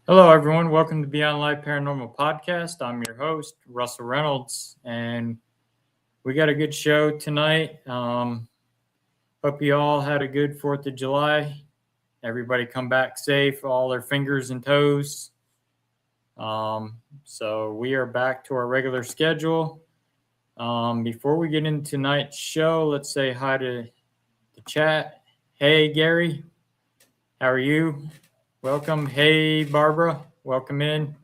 Hello, everyone. Welcome to Beyond Life Paranormal Podcast. I'm your host, Russell Reynolds, and we got a good show tonight. Hope you all had a good 4th of July. Everybody come back safe, all their fingers and toes. So we are back to our regular schedule. Before we get into tonight's show, let's say hi to the chat. Hey, Gary, how are you? Welcome. Hey, Barbara, welcome in.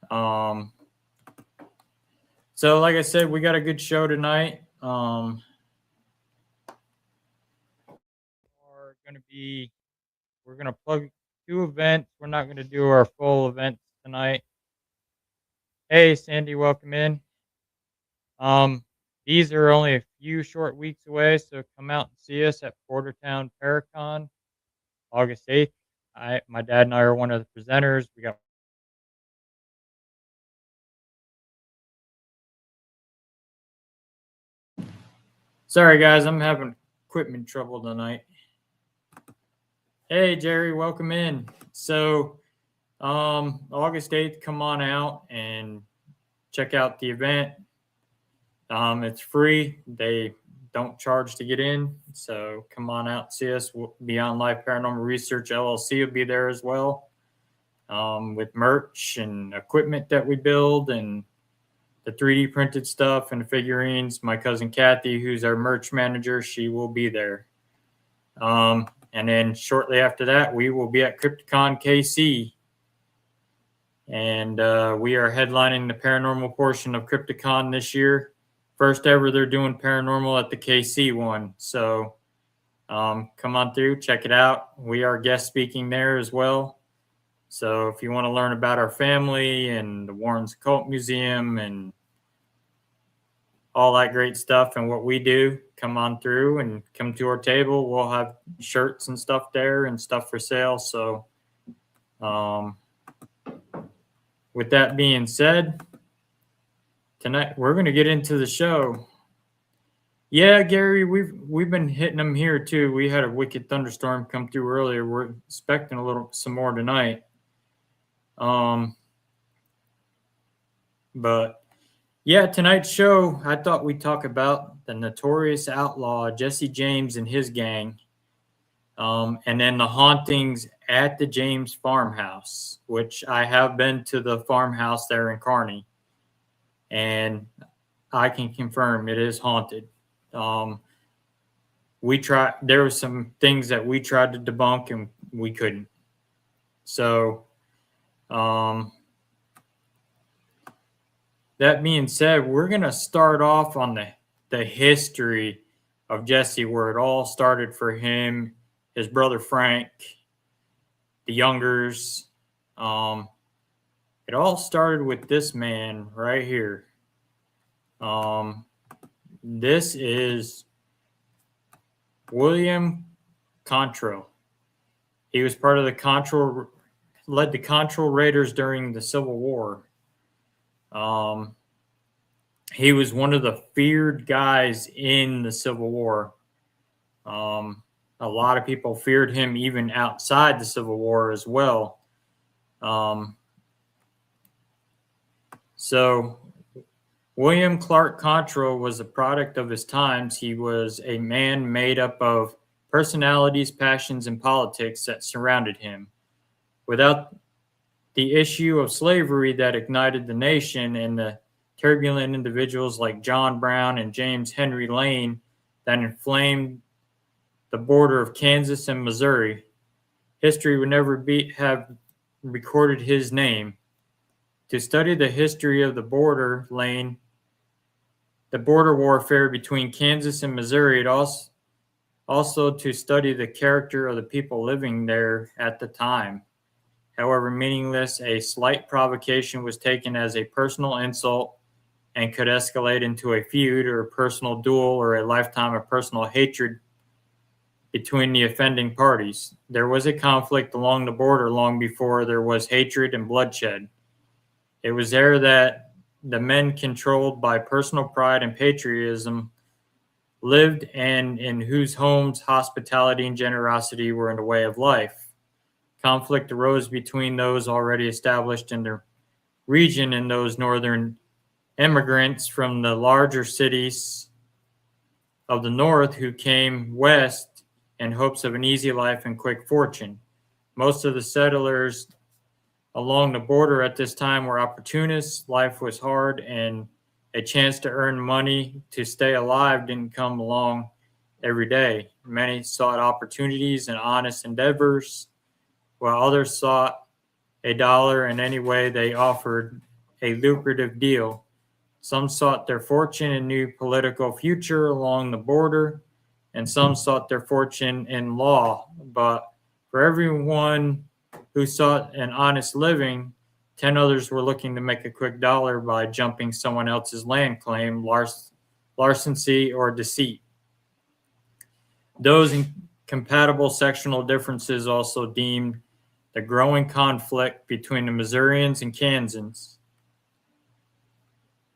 So like I said, we got a good show tonight. We're gonna plug two events. We're not gonna do our full events tonight. Hey Sandy, welcome in. Um, these are only a few short weeks away, so come out and see us at Portertown Paracon, August 8th. My dad and I are one of the presenters. We got Sorry guys, I'm having equipment trouble tonight. Hey Jerry, welcome in. So August 8th, come on out and check out the event. It's free. They don't charge to get in. So come on out and see us. Beyond Life Paranormal Research LLC will be there as well, with merch and equipment that we build and the 3D printed stuff and the figurines. My cousin Kathy, who's our merch manager, she will be there. And then shortly after that, we will be at Crypticon KC. And we are headlining the paranormal portion of Crypticon this year. First ever they're doing paranormal at the KC one. So come on through, check it out. We are guest speaking there as well. So if you want to learn about our family and the Warren's Occult Museum and all that great stuff and what we do, come on through and come to our table. We'll have shirts and stuff there and stuff for sale. So with that being said, tonight we're going to get into the show. Yeah, Gary, we've been hitting them here too. We had a wicked thunderstorm come through earlier. We're expecting some more tonight. But yeah, tonight's show, I thought we'd talk about the notorious outlaw Jesse James and his gang, and then the hauntings at the James farmhouse, which I have been to the farmhouse there in Kearney, and I can confirm it is haunted. There were some things that we tried to debunk and we couldn't. So, that being said, we're going to start off on the history of Jesse, where it all started for him, his brother Frank, the Youngers. It all started with this man right here. This is William Contrell. He was part of led the Contrell Raiders during the Civil War. He was one of the feared guys in the Civil War. A lot of people feared him even outside the Civil War as well. So William Clark Contrell was a product of his times. He was a man made up of personalities, passions, and politics that surrounded him. Without the issue of slavery that ignited the nation and the turbulent individuals like John Brown and James Henry Lane that inflamed the border of Kansas and Missouri, history would never have recorded his name. To study the history of the border warfare between Kansas and Missouri, it also to study the character of the people living there at the time. However meaningless, a slight provocation was taken as a personal insult and could escalate into a feud or a personal duel or a lifetime of personal hatred between the offending parties. There was a conflict along the border long before there was hatred and bloodshed. It was there that the men controlled by personal pride and patriotism lived and in whose homes hospitality and generosity were in the way of life. Conflict arose between those already established in the region and those northern immigrants from the larger cities of the north who came west in hopes of an easy life and quick fortune. Most of the settlers along the border at this time were opportunists. Life was hard, and a chance to earn money to stay alive didn't come along every day. Many sought opportunities and honest endeavors, while others sought a dollar in any way they offered a lucrative deal. Some sought their fortune in new political future along the border, and some sought their fortune in law. But for everyone who sought an honest living, 10 others were looking to make a quick dollar by jumping someone else's land claim, larceny, or deceit. Those incompatible sectional differences also deemed the growing conflict between the Missourians and Kansans.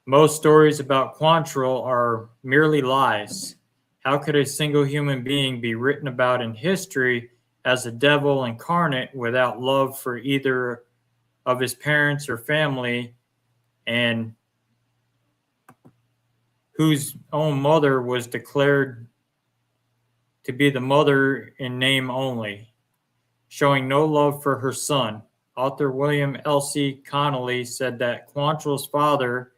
Most stories about Quantrill are merely lies. How could a single human being be written about in history as a devil incarnate without love for either of his parents or family, and whose own mother was declared to be the mother in name only, showing no love for her son? Author William L.C. Connolly said that Quantrill's father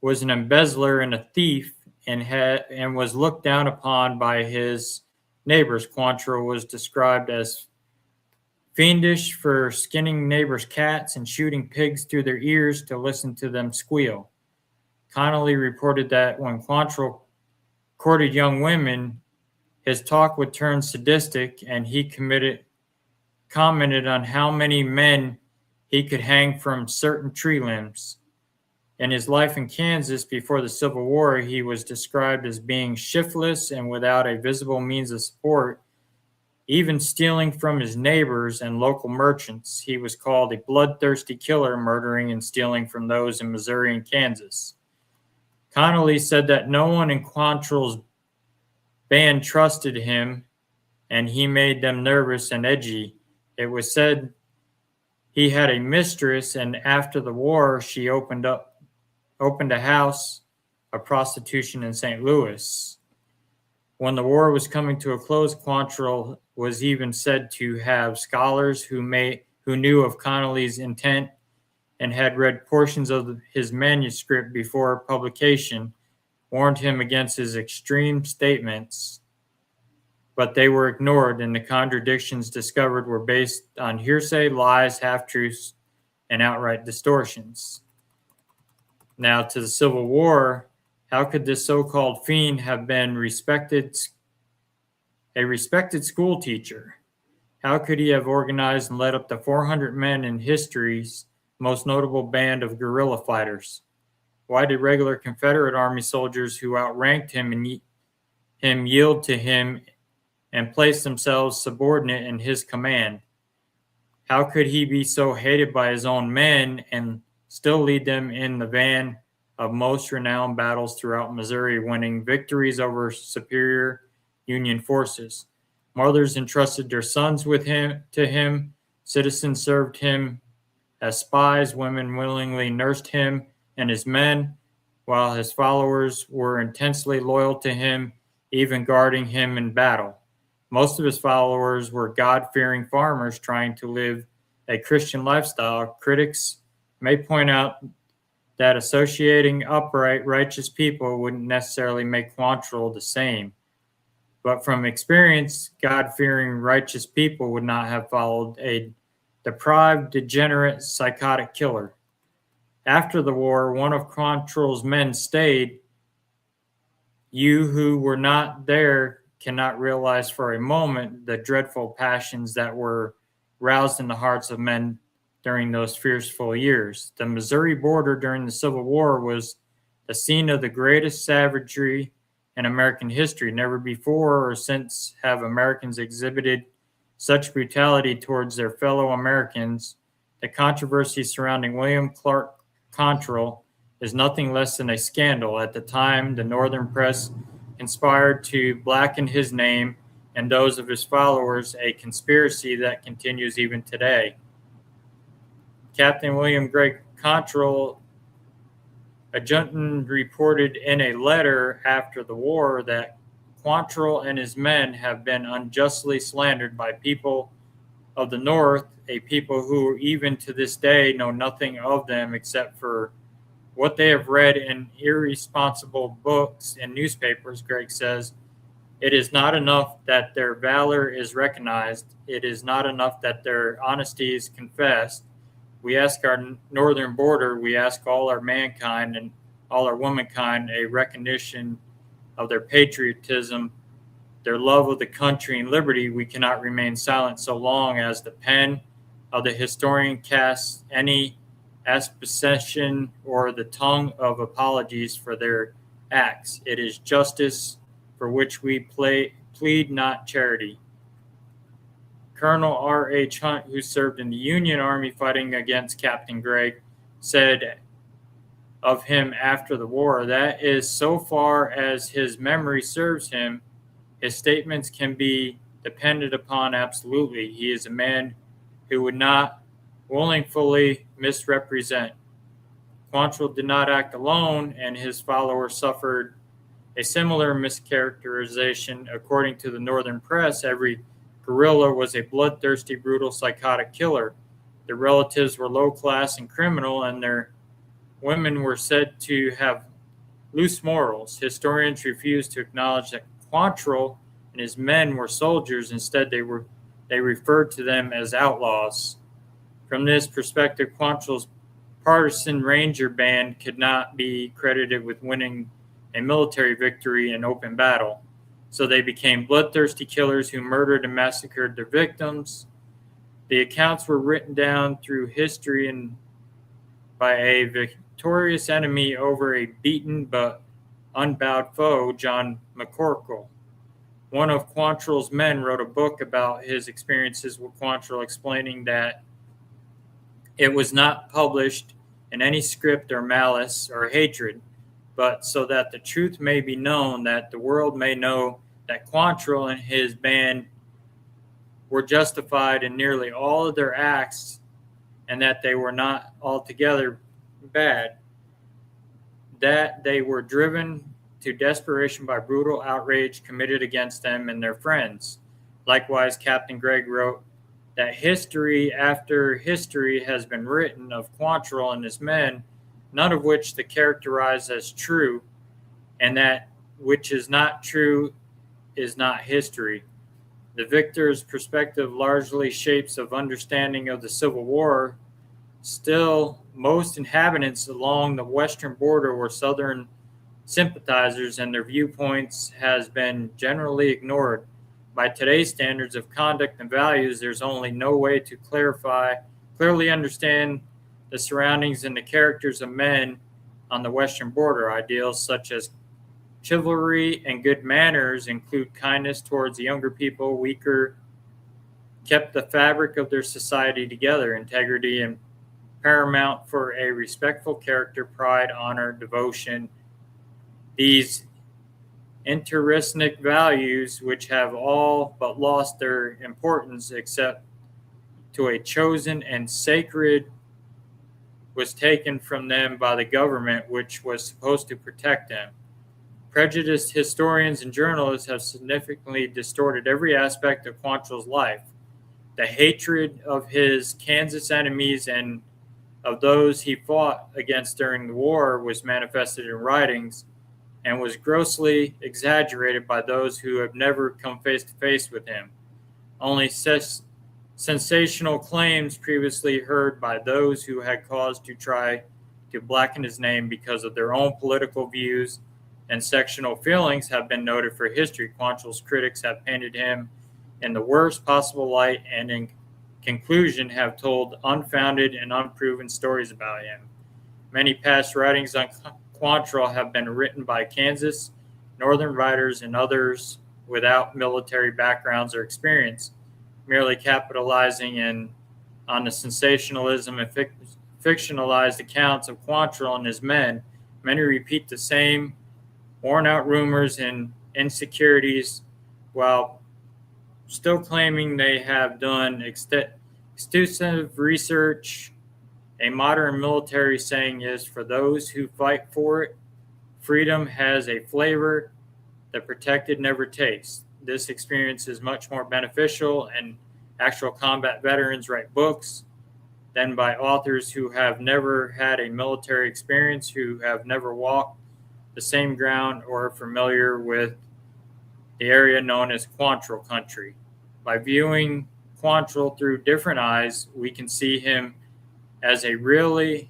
was an embezzler and a thief, and was looked down upon by his neighbors. Quantrill was described as fiendish for skinning neighbors' cats and shooting pigs through their ears to listen to them squeal. Connolly reported that when Quantrill courted young women, his talk would turn sadistic, and he commented on how many men he could hang from certain tree limbs. In his life in Kansas before the Civil War, he was described as being shiftless and without a visible means of support, even stealing from his neighbors and local merchants. He was called a bloodthirsty killer, murdering and stealing from those in Missouri and Kansas. Connolly said that no one in Quantrill's band trusted him, and he made them nervous and edgy. It was said he had a mistress, and after the war, she opened a house of prostitution in St. Louis. When the war was coming to a close, Quantrill was even said to have scholars who knew of Connolly's intent and had read portions of his manuscript before publication, warned him against his extreme statements, but they were ignored, and the contradictions discovered were based on hearsay, lies, half-truths, and outright distortions. Now, to the Civil War, how could this so-called fiend have been a respected school teacher? How could he have organized and led up to 400 men in history's most notable band of guerrilla fighters? Why did regular Confederate Army soldiers who outranked him yield to him and place themselves subordinate in his command? How could he be so hated by his own men and still lead them in the van of most renowned battles throughout Missouri, winning victories over superior Union forces? Mothers entrusted their sons to him. Citizens served him as spies. Women willingly nursed him and his men, while his followers were intensely loyal to him, even guarding him in battle. Most of his followers were God-fearing farmers trying to live a Christian lifestyle. Critics may point out that associating upright, righteous people wouldn't necessarily make Quantrill the same. But from experience, God-fearing, righteous people would not have followed a deprived, degenerate, psychotic killer. After the war, one of Quantrill's men stayed. You who were not there cannot realize for a moment the dreadful passions that were roused in the hearts of men during those fearful years. The Missouri border during the Civil War was the scene of the greatest savagery in American history. Never before or since have Americans exhibited such brutality towards their fellow Americans. The controversy surrounding William Clark Quantrill is nothing less than a scandal. At the time, the Northern press conspired to blacken his name and those of his followers, a conspiracy that continues even today. Captain William Gray Quantrill, adjutant, reported in a letter after the war that Quantrill and his men have been unjustly slandered by people of the North, a people who even to this day know nothing of them except for what they have read in irresponsible books and newspapers. Gregg says, "It is not enough that their valor is recognized. It is not enough that their honesty is confessed. We ask our northern border, we ask all our mankind and all our womankind a recognition of their patriotism, their love of the country and liberty. We cannot remain silent so long as the pen of the historian casts any aspersion or the tongue of apologies for their acts. It is justice for which we plead, not charity." Colonel R.H. Hunt, who served in the Union Army fighting against Captain Gregg, said of him after the war, "That is, so far as his memory serves him, his statements can be depended upon absolutely. He is a man who would not willingly misrepresent." Quantrill did not act alone, and his followers suffered a similar mischaracterization. According to the Northern press, every guerrilla was a bloodthirsty, brutal, psychotic killer. Their relatives were low class and criminal, and their women were said to have loose morals. Historians refused to acknowledge that Quantrill and his men were soldiers. Instead, they referred to them as outlaws. From this perspective, Quantrill's partisan ranger band could not be credited with winning a military victory in open battle. So they became bloodthirsty killers who murdered and massacred their victims. The accounts were written down through history and by a victorious enemy over a beaten but unbowed foe, John McCorkle. One of Quantrill's men wrote a book about his experiences with Quantrill, explaining that it was not published in any script or malice or hatred, but so that the truth may be known, that the world may know that Quantrill and his band were justified in nearly all of their acts, and that they were not altogether bad, that they were driven to desperation by brutal outrage committed against them and their friends. Likewise, Captain Gregg wrote that history after history has been written of Quantrill and his men, none of which they characterize as true, and that which is not true is not history. The victor's perspective largely shapes of understanding of the Civil War. Still, most inhabitants along the western border were Southern sympathizers, and their viewpoints has been generally ignored. By today's standards of conduct and values, there's only no way to clearly understand the surroundings and the characters of men on the western border. Ideals such as chivalry and good manners include kindness towards the younger people, weaker, kept the fabric of their society together, integrity and paramount for a respectful character, pride, honor, devotion. These intrinsic values, which have all but lost their importance except to a chosen and sacred, was taken from them by the government, which was supposed to protect them. Prejudiced historians and journalists have significantly distorted every aspect of Quantrill's life. The hatred of his Kansas enemies and of those he fought against during the war was manifested in writings and was grossly exaggerated by those who have never come face to face with him. Only sensational claims previously heard by those who had cause to try to blacken his name because of their own political views and sectional feelings have been noted for history. Quantrill's critics have painted him in the worst possible light, and in conclusion have told unfounded and unproven stories about him. Many past writings on Quantrill have been written by Kansas, Northern writers, and others without military backgrounds or experience, merely capitalizing on the sensationalism and fictionalized accounts of Quantrill and his men. Many repeat the same worn-out rumors and insecurities while still claiming they have done extensive research. A modern military saying is, for those who fight for it, freedom has a flavor the protected never taste. This experience is much more beneficial, and actual combat veterans write books than by authors who have never had a military experience, who have never walked the same ground, or are familiar with the area known as Quantrill country. By viewing Quantrill through different eyes, we can see him as he really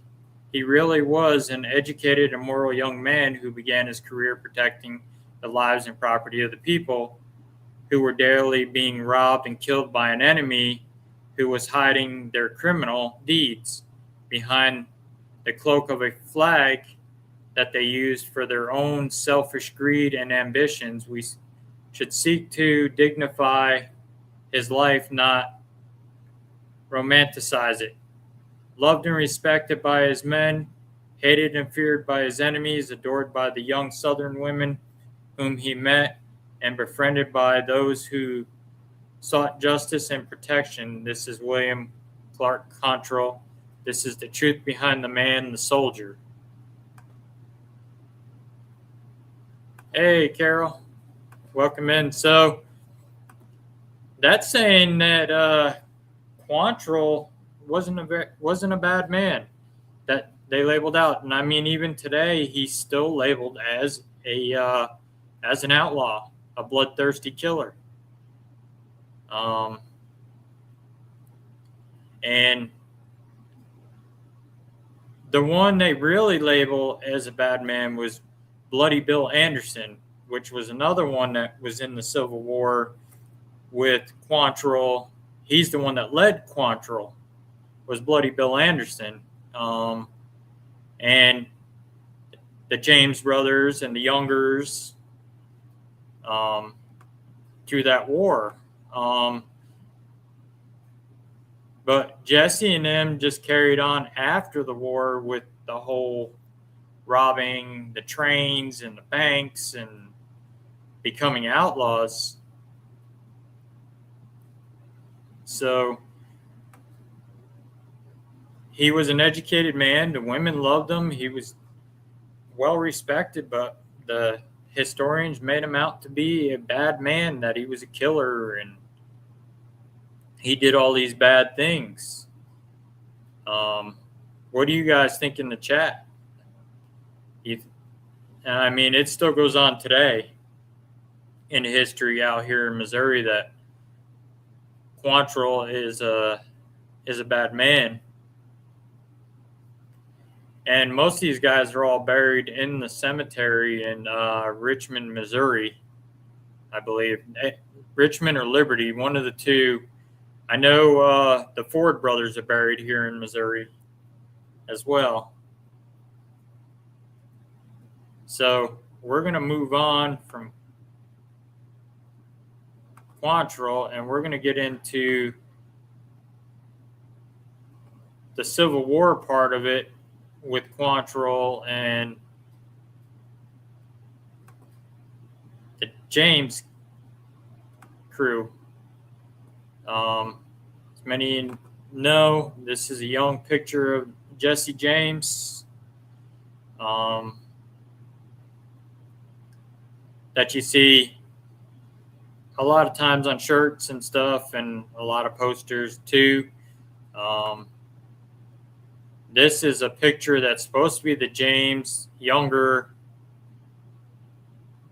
was an educated and moral young man who began his career protecting the lives and property of the people who were daily being robbed and killed by an enemy who was hiding their criminal deeds behind the cloak of a flag that they used for their own selfish greed and ambitions. We should seek to dignify his life, not romanticize it. Loved and respected by his men, hated and feared by his enemies, adored by the young Southern women whom he met, and befriended by those who sought justice and protection. This is William Clark Quantrill. This is the truth behind the man, the soldier. Hey, Carol. Welcome in. So that's saying that Quantrill wasn't a bad man that they labeled out, and I mean even today he's still labeled as an outlaw, a bloodthirsty killer. And the one they really label as a bad man was Bloody Bill Anderson, which was another one that was in the Civil War with Quantrill. He's the one that led Quantrill, was Bloody Bill Anderson. And the James brothers and the Youngers through that war. But Jesse and them just carried on after the war with the whole robbing the trains and the banks and becoming outlaws. So he was an educated man. The women loved him. He was well respected, but the historians made him out to be a bad man, that he was a killer and he did all these bad things. What do you guys think in the chat? I mean, it still goes on today in history out here in Missouri that Quantrill is a bad man. And most of these guys are all buried in the cemetery in Richmond, Missouri, I believe. Richmond or Liberty, one of the two. I know the Ford brothers are buried here in Missouri as well. So we're going to move on from Quantrill, and we're going to get into the Civil War part of it with Quantrill and the James crew. As many know, this is a young picture of Jesse James that you see a lot of times on shirts and stuff and a lot of posters too. This is a picture that's supposed to be the James Younger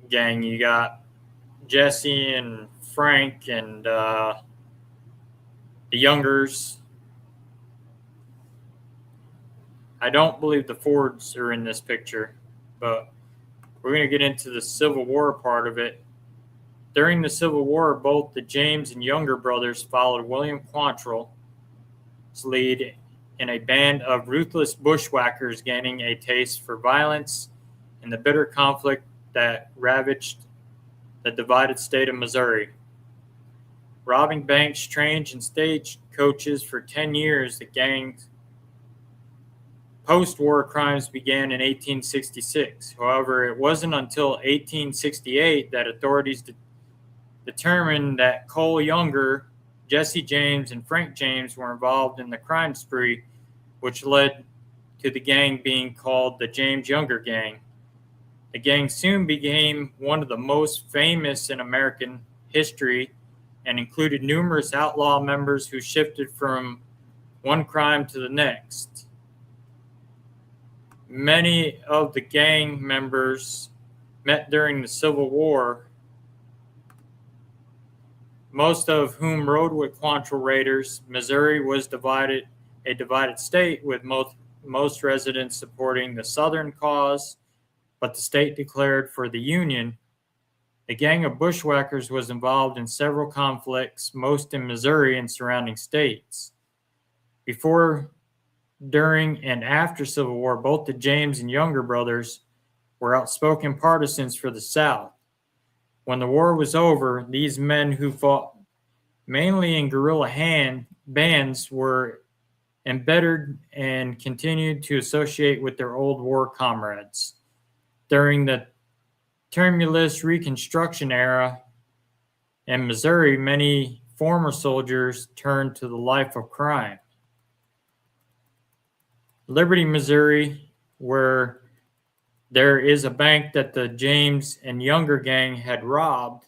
gang. You got Jesse and Frank and the Youngers. I don't believe the Fords are in this picture, but we're going to get into the Civil War part of it. During the Civil War, both the James and Younger brothers followed William Quantrill's lead in a band of ruthless bushwhackers, gaining a taste for violence in the bitter conflict that ravaged the divided state of Missouri. Robbing banks, trains, and stage coaches for 10 years, the gang's post-war crimes began in 1866. However, it wasn't until 1868 that authorities determined that Cole Younger, Jesse James, and Frank James were involved in the crime spree, which led to the gang being called the James Younger Gang. The gang soon became one of the most famous in American history and included numerous outlaw members who shifted from one crime to the next. Many of the gang members met during the Civil War, most of whom rode with Quantrill Raiders. Missouri was a divided state, with most residents supporting the Southern cause, but the state declared for the Union. The gang of bushwhackers was involved in several conflicts, most in Missouri and surrounding states. Before, during, and after Civil War, both the James and Younger brothers were outspoken partisans for the South. When the war was over, these men who fought mainly in guerrilla bands were embittered and continued to associate with their old war comrades. During the tumultuous Reconstruction era in Missouri, many former soldiers turned to the life of crime. Liberty, Missouri, where there is a bank that the James and Younger gang had robbed.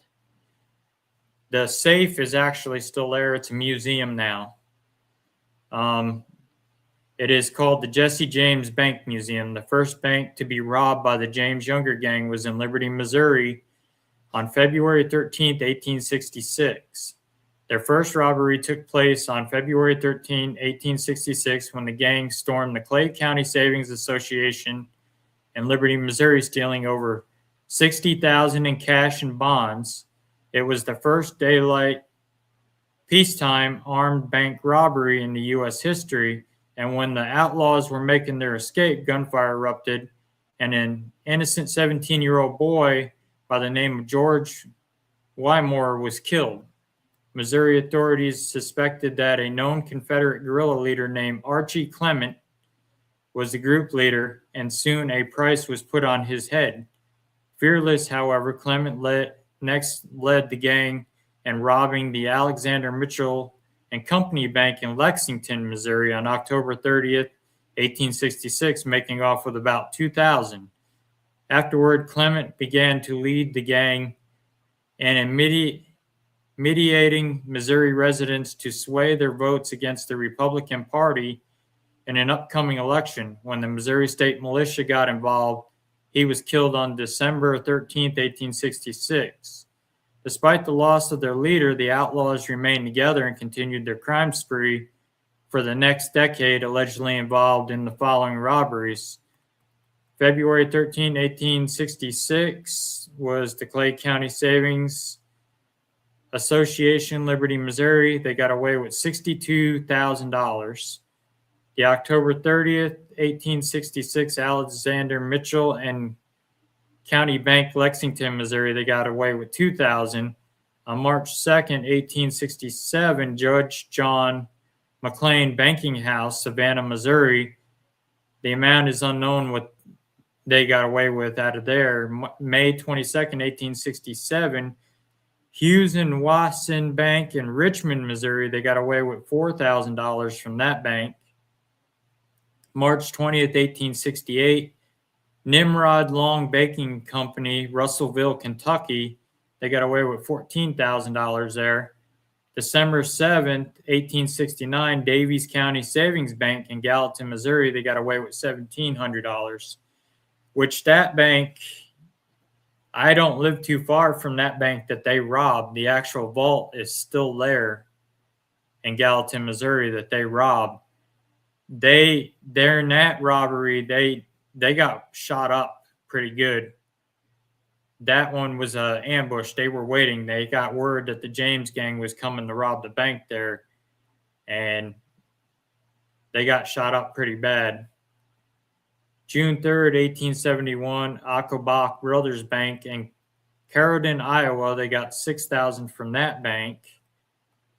The safe is actually still there. It's a museum now. It is called the Jesse James Bank Museum. The first bank to be robbed by the James Younger gang was in Liberty, Missouri on February 13, 1866. Their first robbery took place on February 13, 1866, when the gang stormed the Clay County Savings Association in Liberty, Missouri, stealing over $60,000 in cash and bonds. It was the first daylight peacetime armed bank robbery in the U.S. history, and when the outlaws were making their escape, gunfire erupted, and an innocent 17-year-old boy by the name of George Wymore was killed. Missouri authorities suspected that a known Confederate guerrilla leader named Archie Clement was the group leader, and soon a price was put on his head. Fearless, however, Clement led the gang in robbing the Alexander Mitchell and Company Bank in Lexington, Missouri on October 30th, 1866, making off with about $2,000. Afterward, Clement began to lead the gang and mediating Missouri residents to sway their votes against the Republican Party in an upcoming election. When the Missouri State Militia got involved, he was killed on December 13, 1866. Despite the loss of their leader, the outlaws remained together and continued their crime spree for the next decade, allegedly involved in the following robberies. February 13, 1866 was the Clay County Savings Association, Liberty, Missouri. They got away with $62,000. The October 30th, 1866, Alexander Mitchell and County Bank, Lexington, Missouri, they got away with $2,000. On March 2nd, 1867, Judge John McLean Banking House, Savannah, Missouri. The amount is unknown what they got away with out of there. May 22nd, 1867, Hughes and Wasson Bank in Richmond, Missouri, they got away with $4,000 from that bank. March 20th, 1868, Nimrod Long Baking Company, Russellville, Kentucky, they got away with $14,000 there. December 7th, 1869, Davies County Savings Bank in Gallatin, Missouri, they got away with $1,700, which that bank, I don't live too far from that bank that they robbed. The actual vault is still there in Gallatin, Missouri, that they robbed. During that robbery, they got shot up pretty good. That one was an ambush. They were waiting. They got word that the James gang was coming to rob the bank there, and they got shot up pretty bad. June 3rd, 1871, Accobock Brothers Bank in Carrollton, Iowa, they got $6,000 from that bank.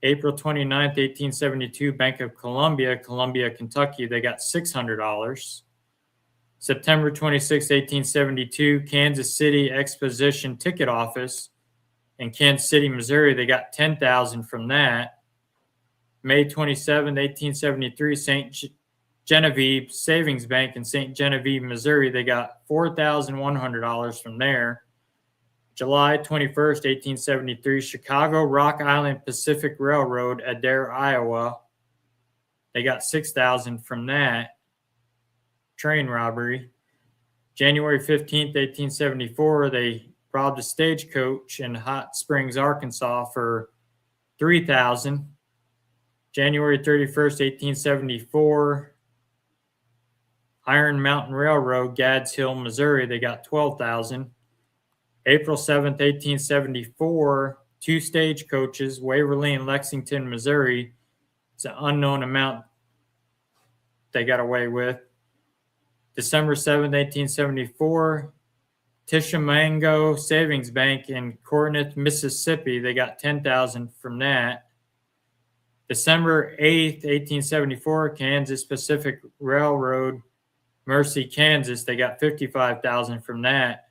April 29th, 1872, Bank of Columbia, Kentucky, they got $600. September 26, 1872, Kansas City Exposition Ticket Office, in Kansas City, Missouri, they got $10,000 from that. May 27, 1873, St. Genevieve Savings Bank in St. Genevieve, Missouri, they got $4,100 from there. July 21st, 1873, Chicago Rock Island Pacific Railroad, Adair, Iowa, they got $6,000 from that train robbery. January 15th, 1874, they robbed a stagecoach in Hot Springs, Arkansas for $3,000. January 31st, 1874, Iron Mountain Railroad, Gads Hill, Missouri, they got $12,000. April 7th, 1874, two stagecoaches, Waverly and Lexington, Missouri. It's an unknown amount they got away with. December 7th, 1874, Tishomingo Savings Bank in Corinth, Mississippi. They got $10,000 from that. December 8th, 1874, Kansas Pacific Railroad, Mercy, Kansas. They got $55,000 from that.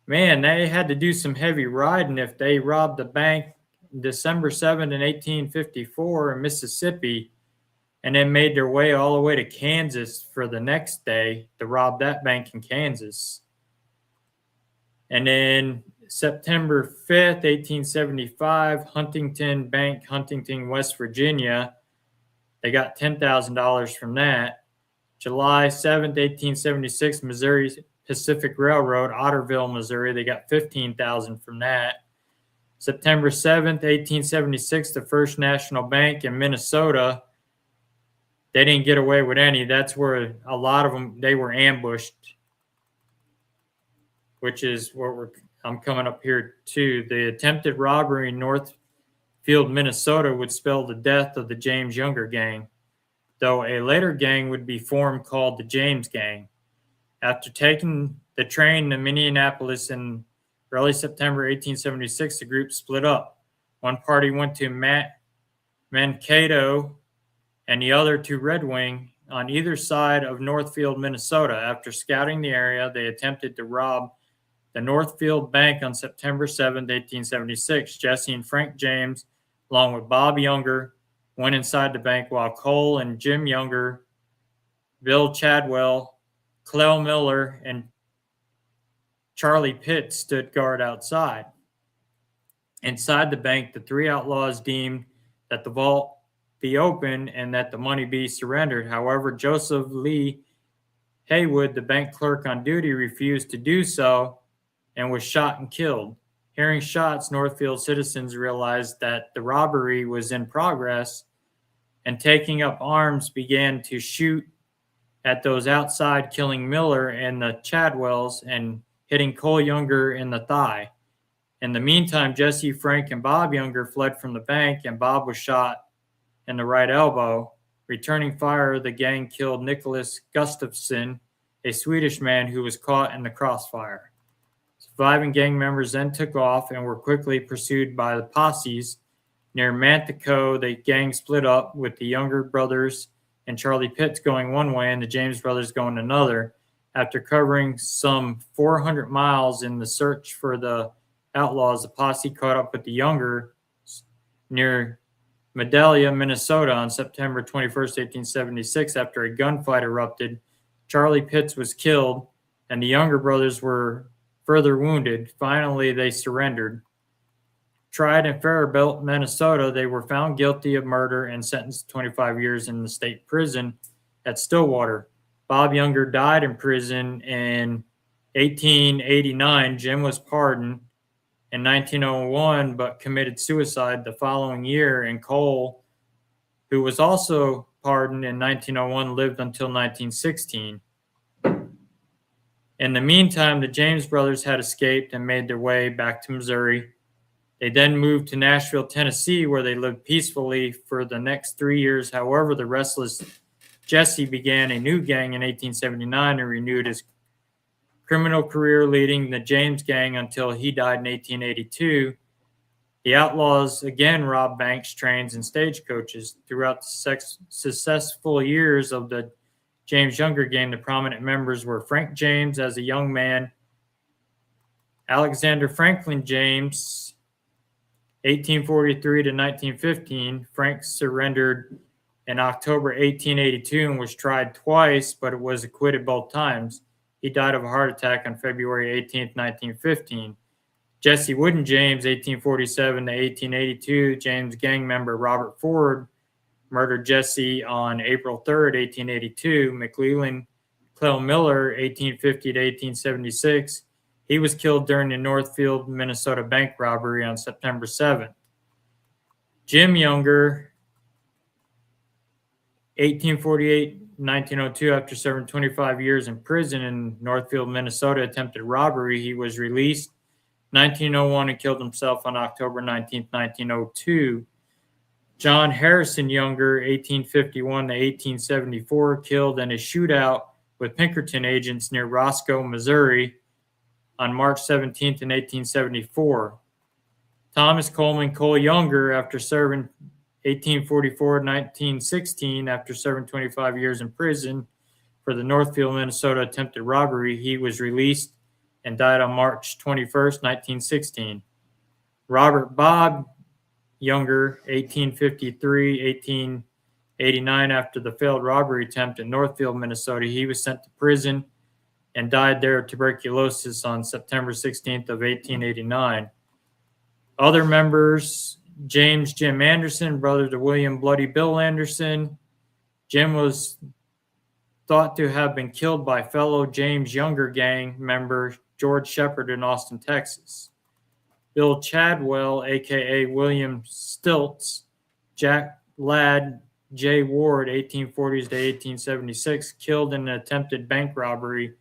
Man, they had to do some heavy riding if they robbed the bank December 7th in 1854 in Mississippi and then made their way all the way to Kansas for the next day to rob that bank in Kansas. And then September 5th, 1875, Huntington Bank, Huntington, West Virginia. They got $10,000 from that. July 7th, 1876, Missouri Pacific Railroad, Otterville, Missouri. They got $15,000 from that. September 7th, 1876, the First National Bank in Minnesota. They didn't get away with any. That's where a lot of them, they were ambushed, which is what I'm coming up here to. The attempted robbery in Northfield, Minnesota would spell the death of the James Younger gang, though a later gang would be formed called the James Gang. After taking the train to Minneapolis in early September 1876, the group split up. One party went to Mankato and the other to Red Wing on either side of Northfield, Minnesota. After scouting the area, they attempted to rob the Northfield Bank on September 7, 1876. Jesse and Frank James, along with Bob Younger, went inside the bank while Cole and Jim Younger, Bill Chadwell, Clell Miller, and Charlie Pitt stood guard outside. Inside the bank, the three outlaws deemed that the vault be open and that the money be surrendered. However, Joseph Lee Haywood, the bank clerk on duty, refused to do so and was shot and killed. Hearing shots, Northfield citizens realized that the robbery was in progress and, taking up arms, began to shoot at those outside, killing Miller and the Chadwells and hitting Cole Younger in the thigh. In the meantime, Jesse, Frank, and Bob Younger fled from the bank, and Bob was shot in the right elbow. Returning fire, the gang killed Nicholas Gustafsson, a Swedish man who was caught in the crossfire. Surviving gang members then took off and were quickly pursued by the posses. Near Mantico, the gang split up, with the Younger brothers and Charlie Pitts going one way and the James brothers going another. After covering some 400 miles in the search for the outlaws, the posse caught up with the Younger near Medalia, Minnesota on September 21st, 1876. After a gunfight erupted, Charlie Pitts was killed and the Younger brothers were further wounded. Finally, they surrendered. Tried in Faribault, Minnesota, they were found guilty of murder and sentenced to 25 years in the state prison at Stillwater. Bob Younger died in prison in 1889. Jim was pardoned in 1901 but committed suicide the following year. And Cole, who was also pardoned in 1901, lived until 1916. In the meantime, the James brothers had escaped and made their way back to Missouri. They then moved to Nashville, Tennessee, where they lived peacefully for the next 3 years. However, the restless Jesse began a new gang in 1879 and renewed his criminal career, leading the James Gang until he died in 1882. The outlaws again robbed banks, trains, and stagecoaches. Throughout the successful years of the James Younger Gang, the prominent members were Frank James as a young man, Alexander Franklin James, 1843 to 1915. Frank surrendered in October 1882 and was tried twice, but was acquitted both times. He died of a heart attack on February 18, 1915. Jesse Wooden James, 1847 to 1882. James gang member Robert Ford murdered Jesse on April 3rd, 1882. McClellan Clell Miller, 1850 to 1876. He was killed during the Northfield, Minnesota bank robbery on September 7th. Jim Younger, 1848-1902, after serving 25 years in prison in Northfield, Minnesota, attempted robbery. He was released 1901 and killed himself on October 19, 1902. John Harrison Younger, 1851 to 1874, killed in a shootout with Pinkerton agents near Roscoe, Missouri on March 17th in 1874. Thomas Coleman Cole Younger, after serving 1844 to 1916, after serving 25 years in prison for the Northfield, Minnesota attempted robbery, he was released and died on March 21st, 1916. Robert Bob Younger, 1853-1889, after the failed robbery attempt in Northfield, Minnesota, he was sent to prison and died there of tuberculosis on September 16th of 1889. Other members: James Jim Anderson, brother to William Bloody Bill Anderson. Jim was thought to have been killed by fellow James Younger gang member George Shepard in Austin, Texas. Bill Chadwell, a.k.a. William Stilts, Jack Ladd, J. Ward, 1840s to 1876, killed in an attempted bank robbery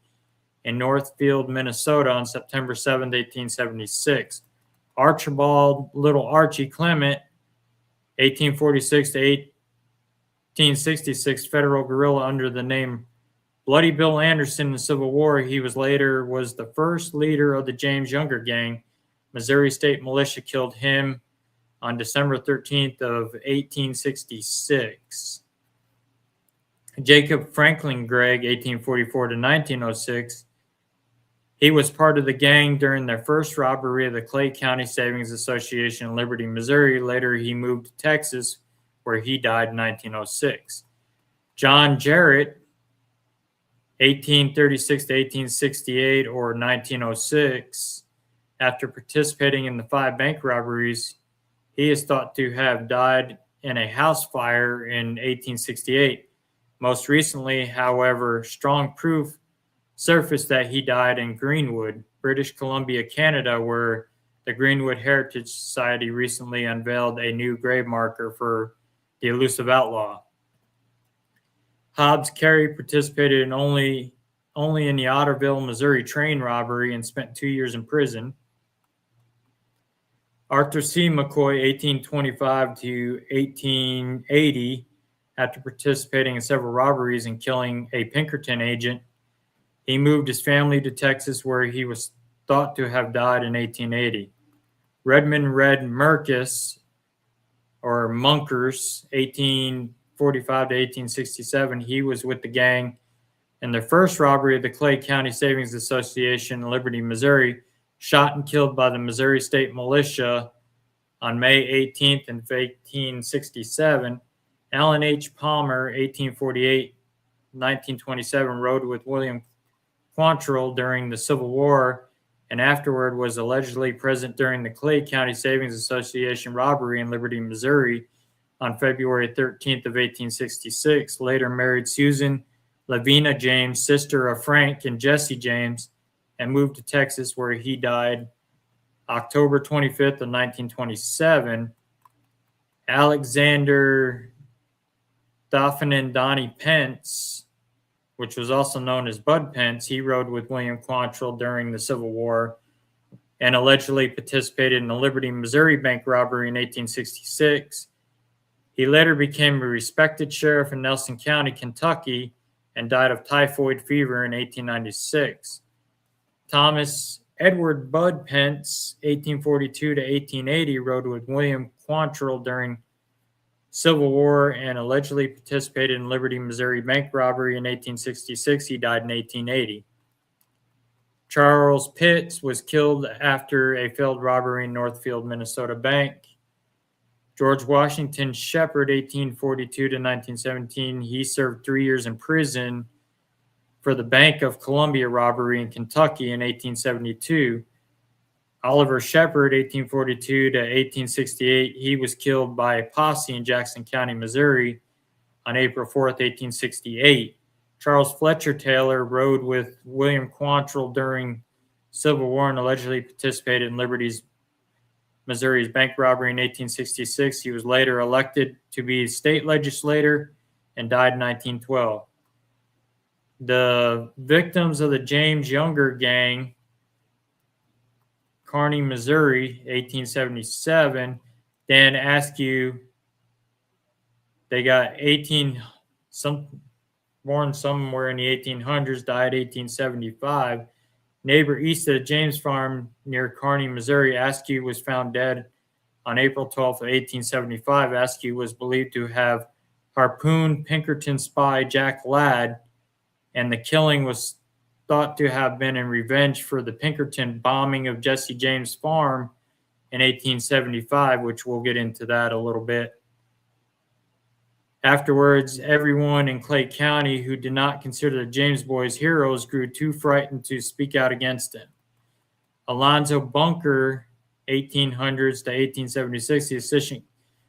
in Northfield, Minnesota on September 7, 1876. Archibald Little Archie Clement, 1846 to 1866, federal guerrilla under the name Bloody Bill Anderson in the Civil War. He was the first leader of the James Younger gang. Missouri State Militia killed him on December 13th of 1866. Jacob Franklin Gregg, 1844 to 1906. He was part of the gang during their first robbery of the Clay County Savings Association in Liberty, Missouri. Later, he moved to Texas, where he died in 1906. John Jarrett, 1836 to 1868 or 1906. After participating in the 5 bank robberies, he is thought to have died in a house fire in 1868. Most recently, however, strong proof surfaced that he died in Greenwood, British Columbia, Canada, where the Greenwood Heritage Society recently unveiled a new grave marker for the elusive outlaw. Hobbs Carey participated in only in the Otterville, Missouri train robbery and spent 2 years in prison. Arthur C. McCoy, 1825 to 1880, after participating in several robberies and killing a Pinkerton agent, he moved his family to Texas, where he was thought to have died in 1880. Redmond Red Merkus, or Munkers, 1845 to 1867, he was with the gang in the first robbery of the Clay County Savings Association in Liberty, Missouri, shot and killed by the Missouri State Militia on May 18th in 1867. Allen H. Palmer, 1848-1927, rode with William Quantrill during the Civil War and afterward was allegedly present during the Clay County Savings Association robbery in Liberty, Missouri on February 13th of 1866. Later married Susan Lavina James, sister of Frank and Jesse James, and moved to Texas, where he died October 25th of 1927. Alexander Dauphin Donnie Pence, which was also known as Bud Pence, he rode with William Quantrill during the Civil War and allegedly participated in the Liberty, Missouri bank robbery in 1866. He later became a respected sheriff in Nelson County, Kentucky, and died of typhoid fever in 1896. Thomas Edward Bud Pence, 1842 to 1880, rode with William Quantrill during Civil War and allegedly participated in Liberty, Missouri bank robbery in 1866. He died in 1880. Charles Pitts was killed after a failed robbery in Northfield, Minnesota bank. George Washington Shepherd, 1842 to 1917, he served 3 years in prison for the Bank of Columbia robbery in Kentucky in 1872. Oliver Shepherd, 1842 to 1868, he was killed by a posse in Jackson County, Missouri on April 4th, 1868. Charles Fletcher Taylor rode with William Quantrill during Civil War and allegedly participated in Missouri's bank robbery in 1866. He was later elected to be state legislator and died in 1912. The victims of the James Younger gang, Kearney, Missouri, 1877. Dan Askew, they got born somewhere in the 1800s, died 1875. Neighbor east of the James Farm near Kearney, Missouri, Askew was found dead on April 12th of 1875. Askew was believed to have harpooned Pinkerton spy Jack Ladd, and the killing was thought to have been in revenge for the Pinkerton bombing of Jesse James Farm in 1875, which we'll get into that a little bit. Afterwards, everyone in Clay County who did not consider the James boys heroes grew too frightened to speak out against him. Alonzo Bunker, 1800s to 1876, the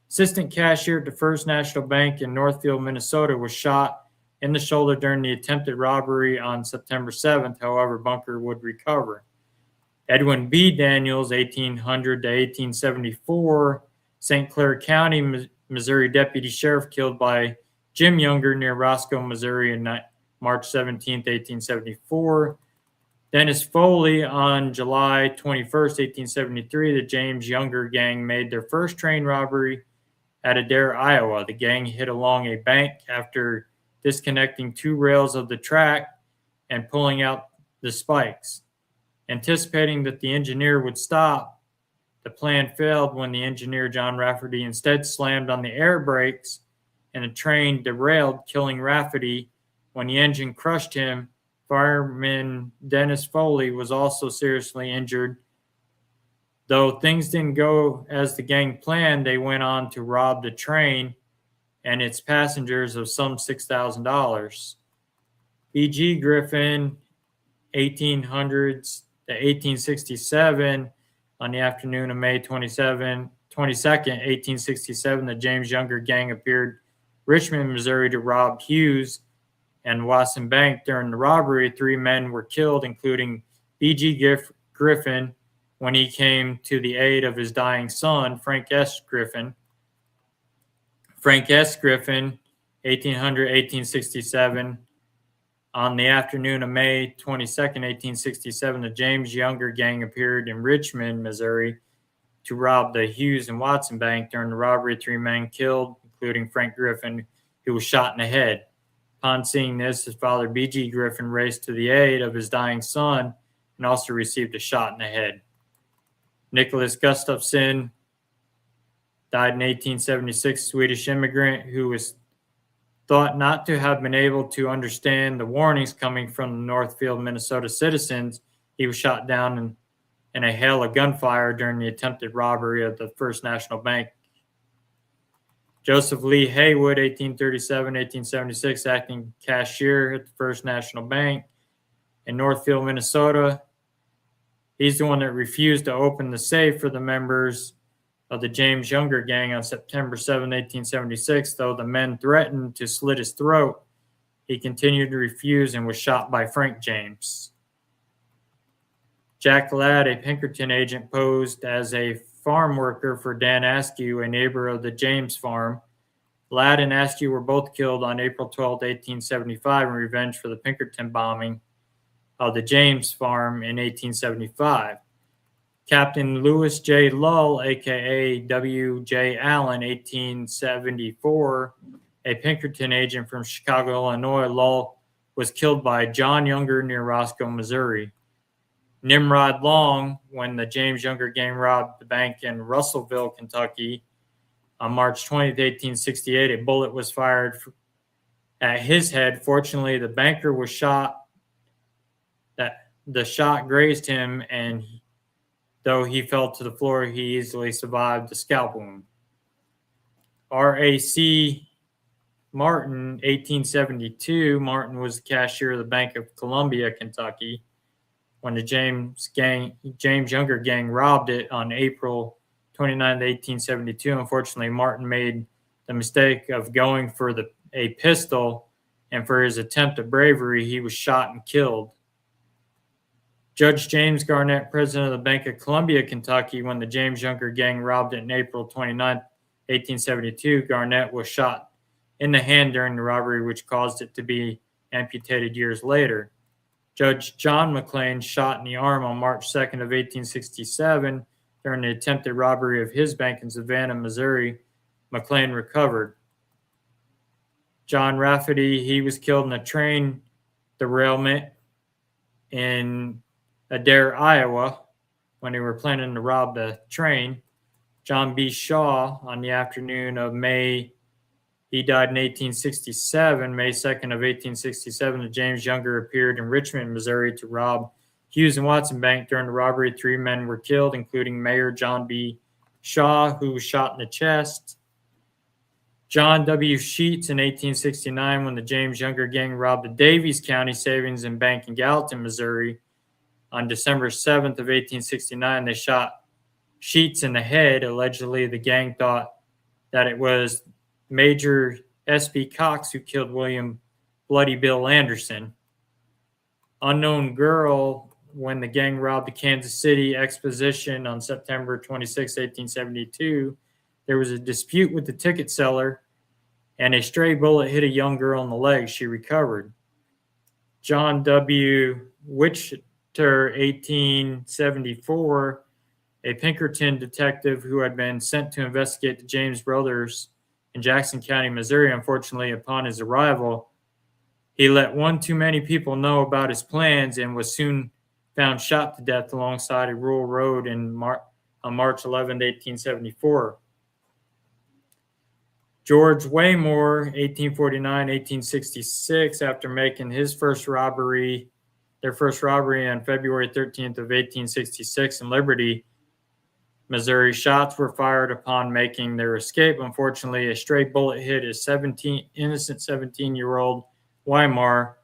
assistant cashier at the First National Bank in Northfield, Minnesota, was shot in the shoulder during the attempted robbery on September 7th. However, Bunker would recover. Edwin B. Daniels, 1800 to 1874, St. Clair County, Missouri deputy sheriff, killed by Jim Younger near Roscoe, Missouri on March 17, 1874. Dennis Foley, on July 21, 1873, the James Younger gang made their first train robbery at Adair, Iowa. The gang hid along a bank after disconnecting two rails of the track and pulling out the spikes. Anticipating that the engineer would stop, the plan failed when the engineer, John Rafferty, instead slammed on the air brakes and the train derailed, killing Rafferty. When the engine crushed him, fireman Dennis Foley was also seriously injured. Though things didn't go as the gang planned, they went on to rob the train and its passengers of some $6,000. B.G. Griffin, 1800s to 1867, on the afternoon of May 22nd, 1867, the James Younger gang appeared Richmond, Missouri, to rob Hughes and Watson Bank. During the robbery, 3 men were killed, including B.G. Griffin, when he came to the aid of his dying son, Frank S. Griffin. Frank S. Griffin, 1800-1867. On the afternoon of May 22nd, 1867, the James Younger gang appeared in Richmond, Missouri, to rob the Hughes and Watson Bank. During the robbery, 3 men killed, including Frank Griffin, who was shot in the head. Upon seeing this, his father, B.G. Griffin, raced to the aid of his dying son and also received a shot in the head. Nicholas Gustafson died in 1876, Swedish immigrant who was thought not to have been able to understand the warnings coming from the Northfield, Minnesota citizens. He was shot down in a hail of gunfire during the attempted robbery of the First National Bank. Joseph Lee Haywood, 1837-1876, acting cashier at the First National Bank in Northfield, Minnesota. He's the one that refused to open the safe for the members of the James Younger gang on September 7, 1876. Though the men threatened to slit his throat, he continued to refuse and was shot by Frank James. Jack Ladd, a Pinkerton agent, posed as a farm worker for Dan Askew, a neighbor of the James farm. Ladd and Askew were both killed on April 12, 1875, in revenge for the Pinkerton bombing of the James farm in 1875. Captain Lewis J. Lull, a.k.a. W.J. Allen, 1874, a Pinkerton agent from Chicago, Illinois. Lull was killed by John Younger near Roscoe, Missouri. Nimrod Long, when the James Younger gang robbed the bank in Russellville, Kentucky, on March 20, 1868, a bullet was fired at his head. Fortunately, the banker was shot. the shot grazed him, and though he fell to the floor, he easily survived the scalp wound. R.A.C. Martin, 1872. Martin was the cashier of the Bank of Columbia, Kentucky, when the James Younger gang robbed it on April 29, 1872. Unfortunately, Martin made the mistake of going for a pistol, and for his attempt at bravery, he was shot and killed. Judge James Garnett, president of the Bank of Columbia, Kentucky, when the James Younger gang robbed it on April 29, 1872, Garnett was shot in the hand during the robbery, which caused it to be amputated years later. Judge John McLean shot in the arm on March 2nd of 1867 during the attempted robbery of his bank in Savannah, Missouri. McLean recovered. John Rafferty, he was killed in a train derailment in Adair, Iowa, when they were planning to rob the train. John B. Shaw, on the afternoon of he died in 1867, May 2nd of 1867. The James Younger appeared in Richmond, Missouri to rob Hughes and Watson Bank. During the robbery, 3 men were killed, including Mayor John B. Shaw, who was shot in the chest. John W. Sheets in 1869, when the James Younger gang robbed the Davies County Savings and Bank in Gallatin, Missouri. On December 7th of 1869, they shot Sheets in the head. Allegedly, the gang thought that it was Major S.B. Cox who killed William Bloody Bill Anderson. Unknown girl, when the gang robbed the Kansas City Exposition on September 26, 1872, there was a dispute with the ticket seller, and a stray bullet hit a young girl in the leg. She recovered. John W. Wichter, 1874, a Pinkerton detective who had been sent to investigate the James brothers in Jackson County, Missouri. Unfortunately, upon his arrival, he let one too many people know about his plans and was soon found shot to death alongside a rural road on March 11, 1874. George Waymore, 1849-1866, after making their first robbery on February 13th of 1866 in Liberty, Missouri, shots were fired upon making their escape. Unfortunately, a stray bullet hit his innocent 17-year-old Weimar,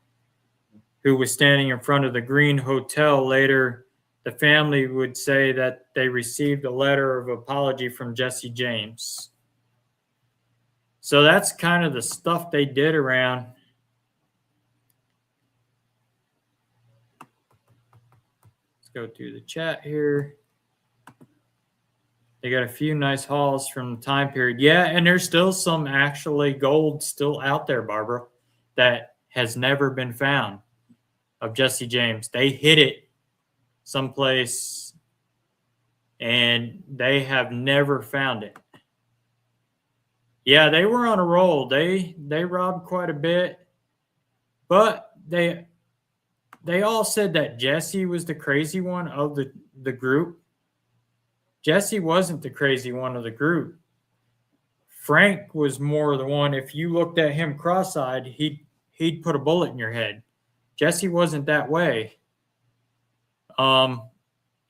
who was standing in front of the Green Hotel. Later, the family would say that they received a letter of apology from Jesse James. So that's kind of the stuff they did around. Let's go through the chat here. They got a few nice hauls from the time period. Yeah, and there's still some actually gold still out there, Barbara, that has never been found of Jesse James. They hid it someplace, and they have never found it. Yeah, they were on a roll. They robbed quite a bit, but they all said that Jesse was the crazy one of the group. Jesse wasn't the crazy one of the group. Frank was more the one. If you looked at him cross-eyed, he'd put a bullet in your head. Jesse wasn't that way. And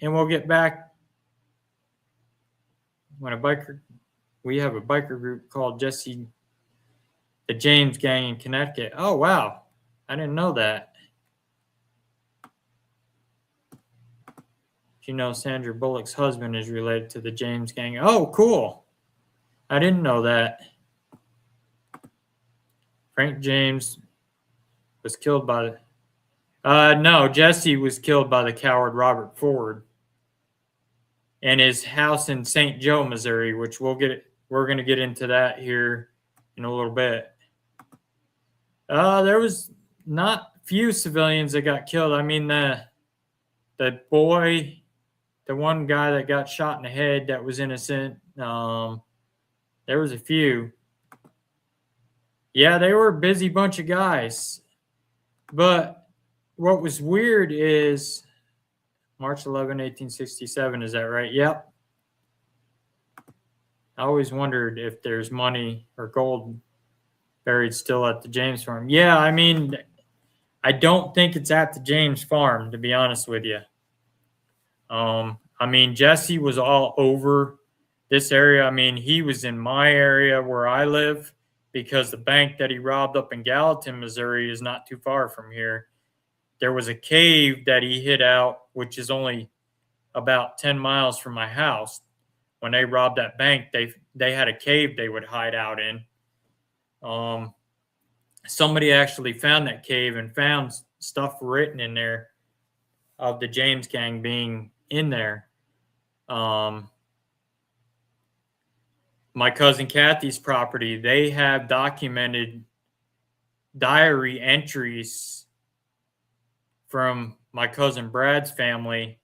we'll get back when we have a biker group called the James Gang in Connecticut. Oh, wow. I didn't know that. You know, Sandra Bullock's husband is related to the James Gang. Oh, cool. I didn't know that. Frank James was killed by no, Jesse was killed by the coward Robert Ford in his house in St. Joe, Missouri, which we're going to get into that here in a little bit. There was not few civilians that got killed. I mean, the boy, the one guy that got shot in the head that was innocent, there was a few. Yeah, they were a busy bunch of guys. But what was weird is March 11, 1867. Is that right? Yep. I always wondered if there's money or gold buried still at the James farm. Yeah, I mean, I don't think it's at the James farm, to be honest with you. I mean, Jesse was all over this area. I mean, he was in my area where I live because the bank that he robbed up in Gallatin, Missouri is not too far from here. There was a cave that he hid out, which is only about 10 miles from my house. When they robbed that bank, they had a cave they would hide out in. Somebody actually found that cave and found stuff written in there of the James gang being in there. My cousin Kathy's property, they have documented diary entries from my cousin Brad's family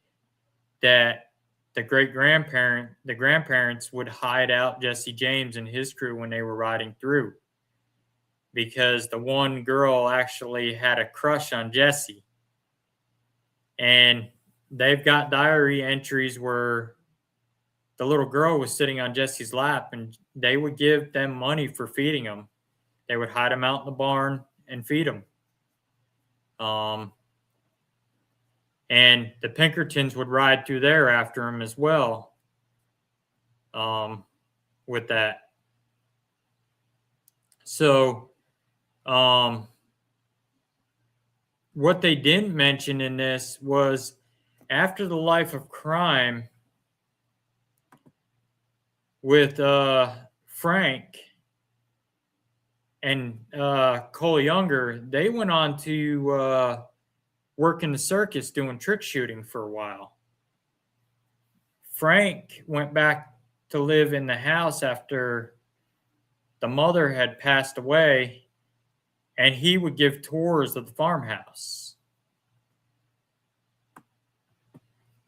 that the grandparents would hide out Jesse James and his crew when they were riding through, because the one girl actually had a crush on Jesse. And they've got diary entries where the little girl was sitting on Jesse's lap and they would give them money for feeding them. They would hide them out in the barn and feed them. And the Pinkertons would ride through there after him as well, with that. So, what they didn't mention in this was after the life of crime with Frank and Cole Younger, they went on to work in the circus doing trick shooting for a while. Frank went back to live in the house after the mother had passed away, and he would give tours of the farmhouse,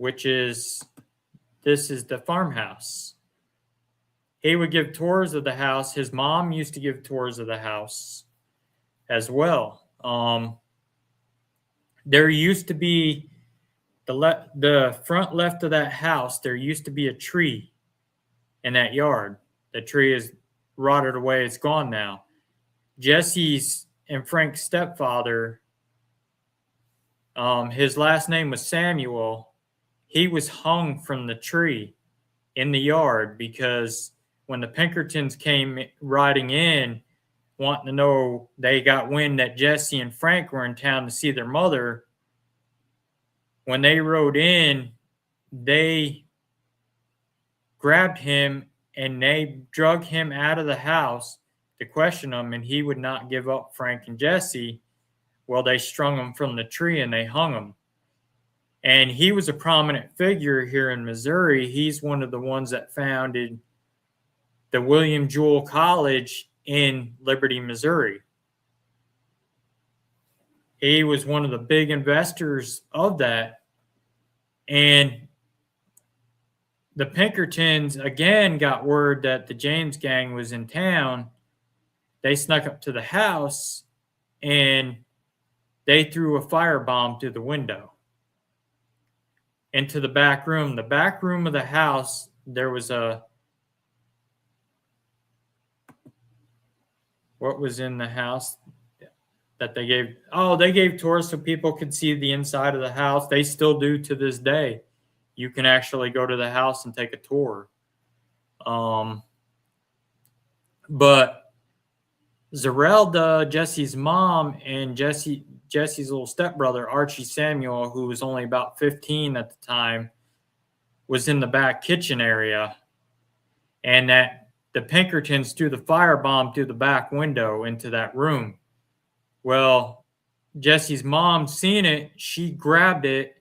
this is the farmhouse. He would give tours of the house. His mom used to give tours of the house as well. There used to be the front left of that house, there used to be a tree in that yard. The tree is rotted away. It's gone now. Jesse's and Frank's stepfather, his last name was Samuel. He was hung from the tree in the yard because when the Pinkertons came riding in, wanting to know, they got wind that Jesse and Frank were in town to see their mother. When they rode in, they grabbed him and they drug him out of the house to question him, and he would not give up Frank and Jesse. Well, they strung him from the tree and they hung him. And he was a prominent figure here in Missouri. He's one of the ones that founded the William Jewell College in Liberty, Missouri. He was one of the big investors of that. And the Pinkertons, again, got word that the James gang was in town. They snuck up to the house and they threw a firebomb through the window into the back room. The back room of the house, there was what was in the house that they gave? Oh, they gave tours so people could see the inside of the house. They still do to this day. You can actually go to the house and take a tour. But Zerelda, Jesse's mom, and Jesse's little stepbrother, Archie Samuel, who was only about 15 at the time, was in the back kitchen area. And that the Pinkertons threw the firebomb through the back window into that room. Well, Jesse's mom seen it. She grabbed it,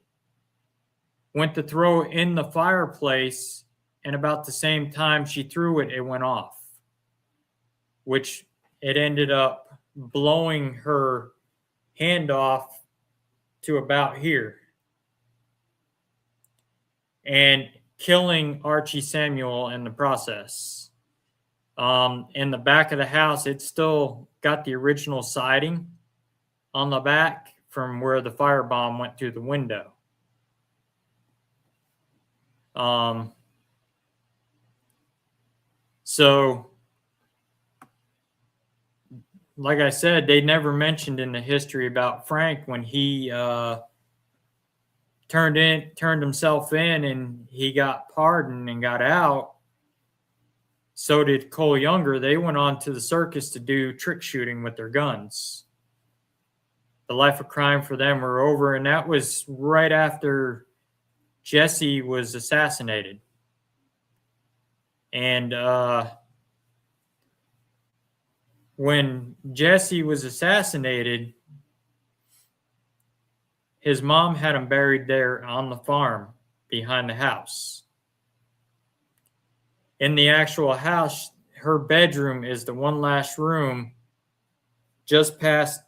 went to throw it in the fireplace, and about the same time she threw it, it went off, which it ended up blowing her hand off to about here and killing Archie Samuel in the process. In the back of the house, it's still got the original siding on the back from where the firebomb went through the window. So like I said, they never mentioned in the history about Frank when he turned himself in and he got pardoned and got out. So did Cole Younger. They went on to the circus to do trick shooting with their guns. The life of crime for them were over, and that was right after Jesse was assassinated. And when Jesse was assassinated, his mom had him buried there on the farm behind the house. In the actual house, her bedroom is the one last room just past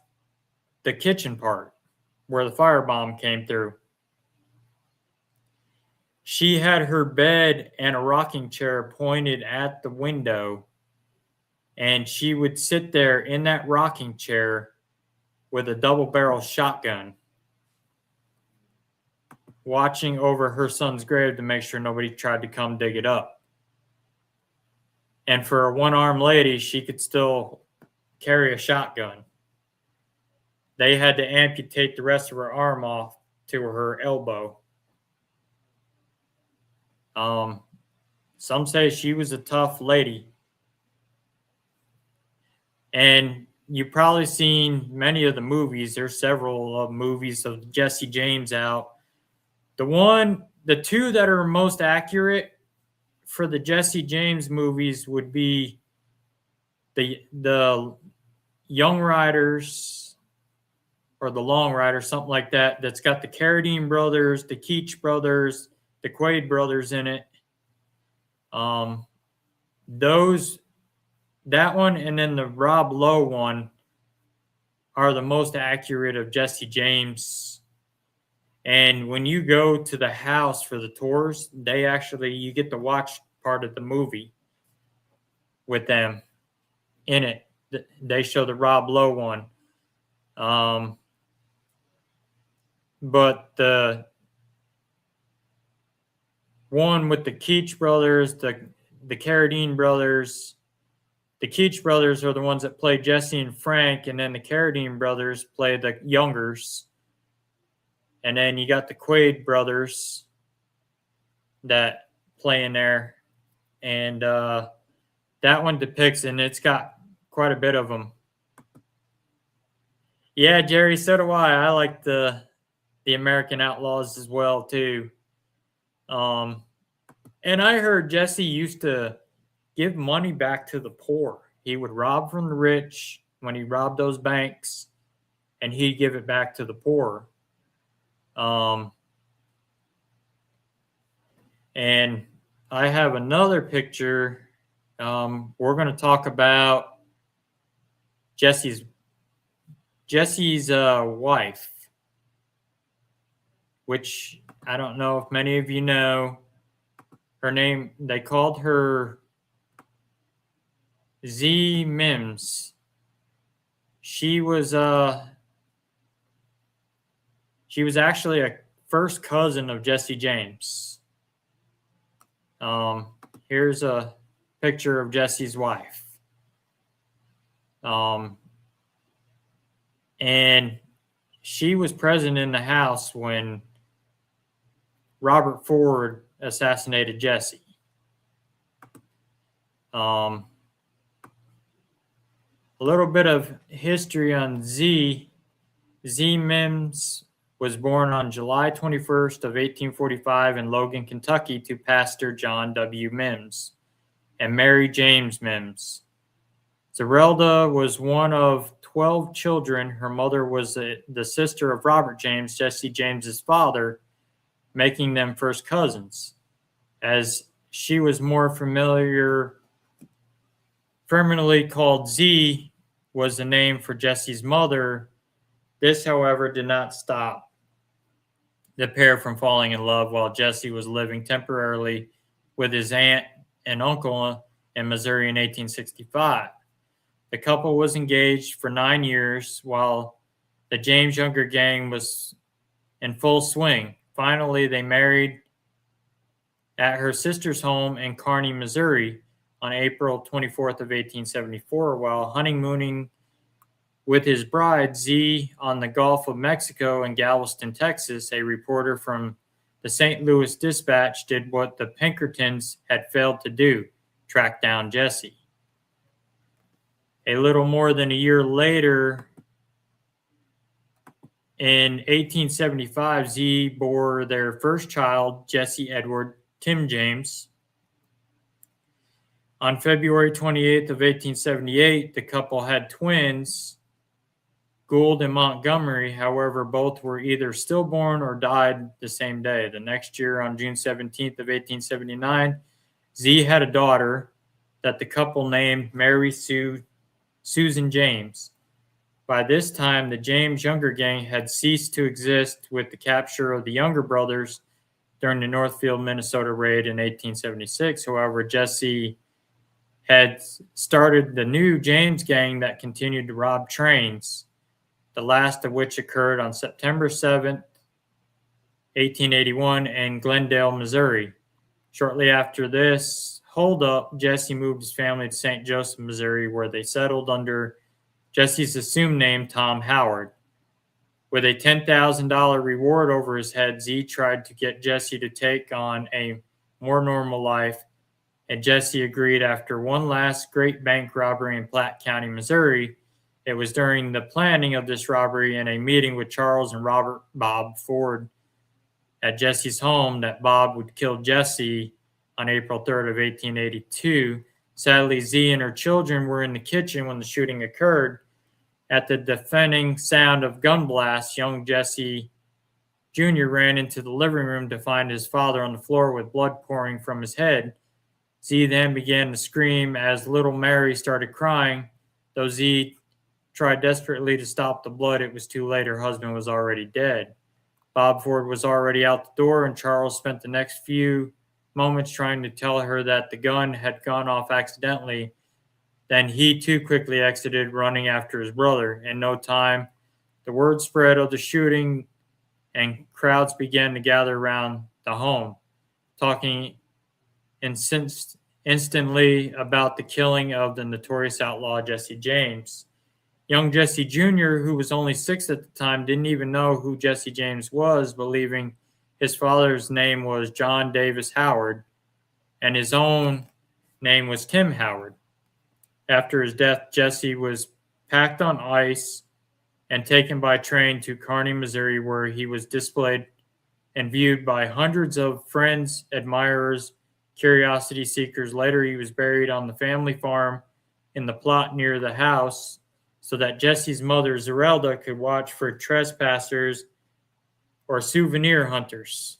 the kitchen part where the firebomb came through. She had her bed and a rocking chair pointed at the window, and she would sit there in that rocking chair with a double-barrel shotgun, watching over her son's grave to make sure nobody tried to come dig it up. And for a one-armed lady, she could still carry a shotgun. They had to amputate the rest of her arm off to her elbow. Some say she was a tough lady. And you've probably seen many of the movies. There's several movies of Jesse James out. The two that are most accurate for the Jesse James movies would be the Young Riders or the Long Riders, something like that. That's got the Carradine brothers, the Keach brothers, the Quaid brothers in it. That one and then the Rob Lowe one are the most accurate of Jesse James. And when you go to the house for the tours, you get to watch part of the movie with them in it. They show the Rob Lowe one. But the one with the Keach brothers, the Carradine brothers, the Keach brothers are the ones that play Jesse and Frank, and then the Carradine brothers play the Youngers. And then you got the Quaid brothers that play in there. And that one depicts, and it's got quite a bit of them. Yeah, Jerry, so do I. I like the American Outlaws as well, too. And I heard Jesse used to give money back to the poor. He would rob from the rich when he robbed those banks, and he'd give it back to the poor. And I have another picture. We're going to talk about Jesse's wife, which I don't know if many of you know. Her name, they called her Z Mims. She was actually a first cousin of Jesse James. Here's a picture of Jesse's wife. And she was present in the house when Robert Ford assassinated Jesse. A little bit of history on Z. Z Mims was born on July 21st of 1845 in Logan, Kentucky to Pastor John W. Mims and Mary James Mims. Zerelda was one of 12 children. Her mother was the sister of Robert James, Jesse James's father, making them first cousins. As she was more familiarly called Z, was the name for Jesse's mother. This, however, did not stop the pair from falling in love while Jesse was living temporarily with his aunt and uncle in Missouri in 1865. The couple was engaged for 9 years while the James Younger gang was in full swing. Finally, they married at her sister's home in Kearney, Missouri on April 24th of 1874 while honeymooning with his bride, Z, on the Gulf of Mexico in Galveston, Texas. A reporter from the St. Louis Dispatch did what the Pinkertons had failed to do: track down Jesse. A little more than a year later, in 1875, Z bore their first child, Jesse Edward Tim James. On February 28th of 1878, the couple had twins, Gould and Montgomery. However, both were either stillborn or died the same day. The next year, on June 17th of 1879, Z had a daughter that the couple named Mary Susan James. By this time, the James Younger gang had ceased to exist with the capture of the Younger brothers during the Northfield, Minnesota raid in 1876. However, Jesse had started the new James gang that continued to rob trains, the last of which occurred on September 7th, 1881 in Glendale, Missouri. Shortly after this holdup, Jesse moved his family to St. Joseph, Missouri, where they settled under Jesse's assumed name, Tom Howard. With a $10,000 reward over his head, Z tried to get Jesse to take on a more normal life, and Jesse agreed after one last great bank robbery in Platte County, Missouri. It was during the planning of this robbery and a meeting with Charles and Robert Bob Ford at Jesse's home that Bob would kill Jesse on April 3rd of 1882. Sadly, Z and her children were in the kitchen when the shooting occurred. At the deafening sound of gun blasts, young Jesse Jr. ran into the living room to find his father on the floor with blood pouring from his head. Z then began to scream as little Mary started crying. Though Z tried desperately to stop the blood, it was too late. Her husband was already dead. Bob Ford was already out the door, and Charles spent the next few moments trying to tell her that the gun had gone off accidentally. Then he too quickly exited, running after his brother. In no time, the word spread of the shooting, and crowds began to gather around the home, talking instantly about the killing of the notorious outlaw Jesse James. Young Jesse Jr., who was only 6 at the time, didn't even know who Jesse James was, believing his father's name was John Davis Howard, and his own name was Tim Howard. After his death, Jesse was packed on ice and taken by train to Kearney, Missouri, where he was displayed and viewed by hundreds of friends, admirers, curiosity seekers. Later, he was buried on the family farm in the plot near the house so that Jesse's mother, Zerelda, could watch for trespassers or souvenir hunters.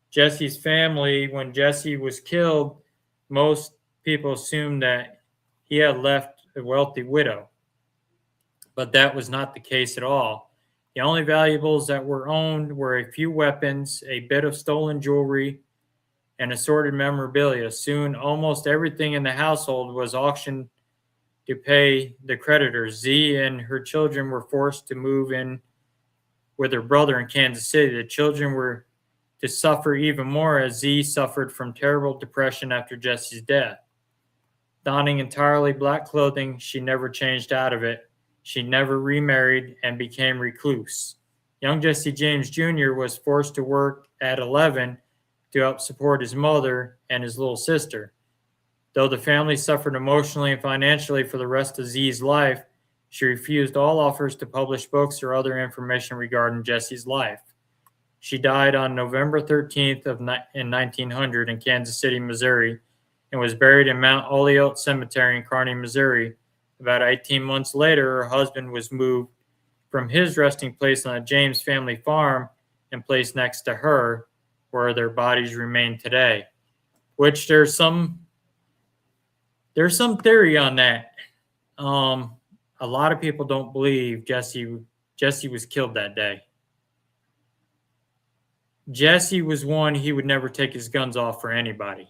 Jesse's family, when Jesse was killed, most people assumed that he had left a wealthy widow, but that was not the case at all. The only valuables that were owned were a few weapons, a bit of stolen jewelry, and assorted memorabilia. Soon, almost everything in the household was auctioned to pay the creditors. Z and her children were forced to move in with her brother in Kansas City. The children were to suffer even more as Z suffered from terrible depression after Jesse's death. Donning entirely black clothing, she never changed out of it. She never remarried and became recluse. Young Jesse James Jr. was forced to work at 11 to help support his mother and his little sister. Though the family suffered emotionally and financially for the rest of Z's life, she refused all offers to publish books or other information regarding Jesse's life. She died on November 13th in 1900 in Kansas City, Missouri, and was buried in Mount Holyoke Cemetery in Kearney, Missouri. About 18 months later, her husband was moved from his resting place on the James family farm and placed next to her, where their bodies remain today. Which there's some theory on that. A lot of people don't believe Jesse was killed that day. Jesse was one, he would never take his guns off for anybody.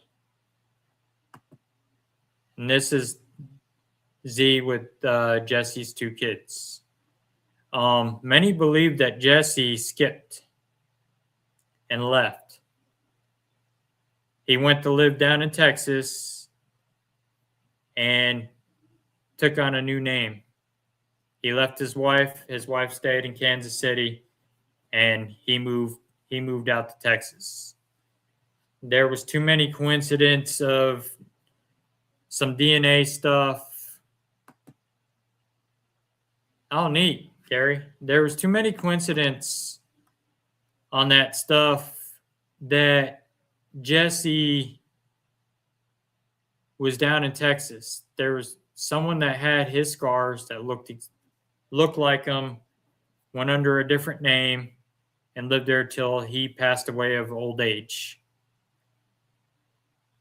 And this is Z with Jesse's 2 kids. Many believe that Jesse skipped and left. He went to live down in Texas and took on a new name. He left his wife. His wife stayed in Kansas City, and he moved out to Texas. There was too many coincidences of some DNA stuff. Oh, neat, Gary. There was too many coincidences on that stuff that Jesse was down in Texas. There was someone that had his scars that looked like him, went under a different name, and lived there till he passed away of old age.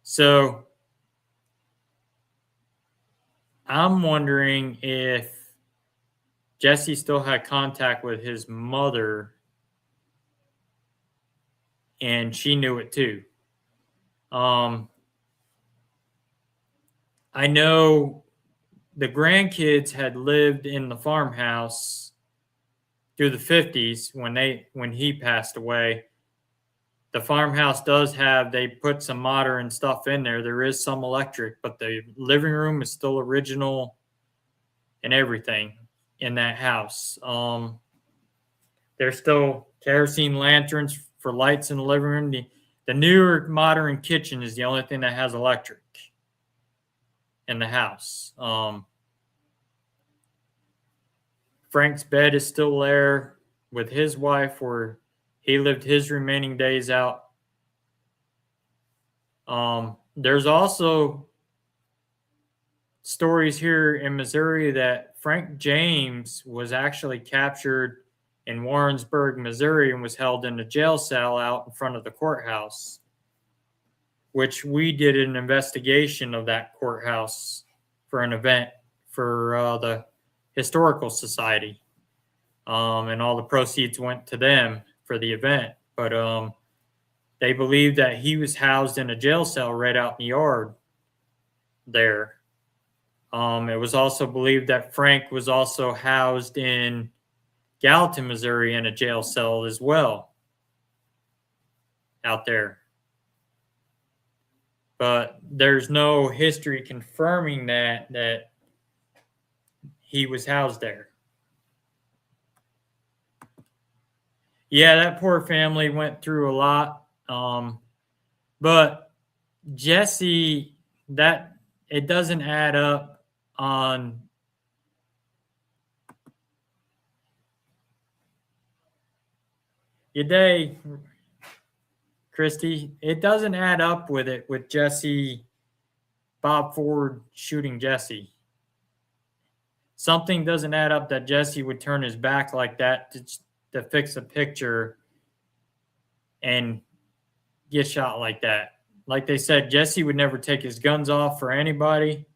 So I'm wondering if Jesse still had contact with his mother and she knew it too. I know the grandkids had lived in the farmhouse through the 50s when he passed away. The farmhouse they put some modern stuff in there. There is some electric, but the living room is still original and everything in that house. There's still kerosene lanterns for lights in the living room. The newer modern kitchen is the only thing that has electric in the house. Frank's bed is still there with his wife where he lived his remaining days out. There's also stories here in Missouri that Frank James was actually captured in Warrensburg, Missouri, and was held in a jail cell out in front of the courthouse, which we did an investigation of that courthouse for an event for the Historical Society. And all the proceeds went to them for the event. But they believe that he was housed in a jail cell right out in the yard there. It was also believed that Frank was also housed in Gallatin, Missouri, in a jail cell as well out there. But there's no history confirming that he was housed there. Yeah, that poor family went through a lot. But Jesse, that it doesn't add up on your day, Christy. It doesn't add up with Jesse, Bob Ford shooting Jesse. Something doesn't add up that Jesse would turn his back like that to fix a picture and get shot like that. Like they said, Jesse would never take his guns off for anybody.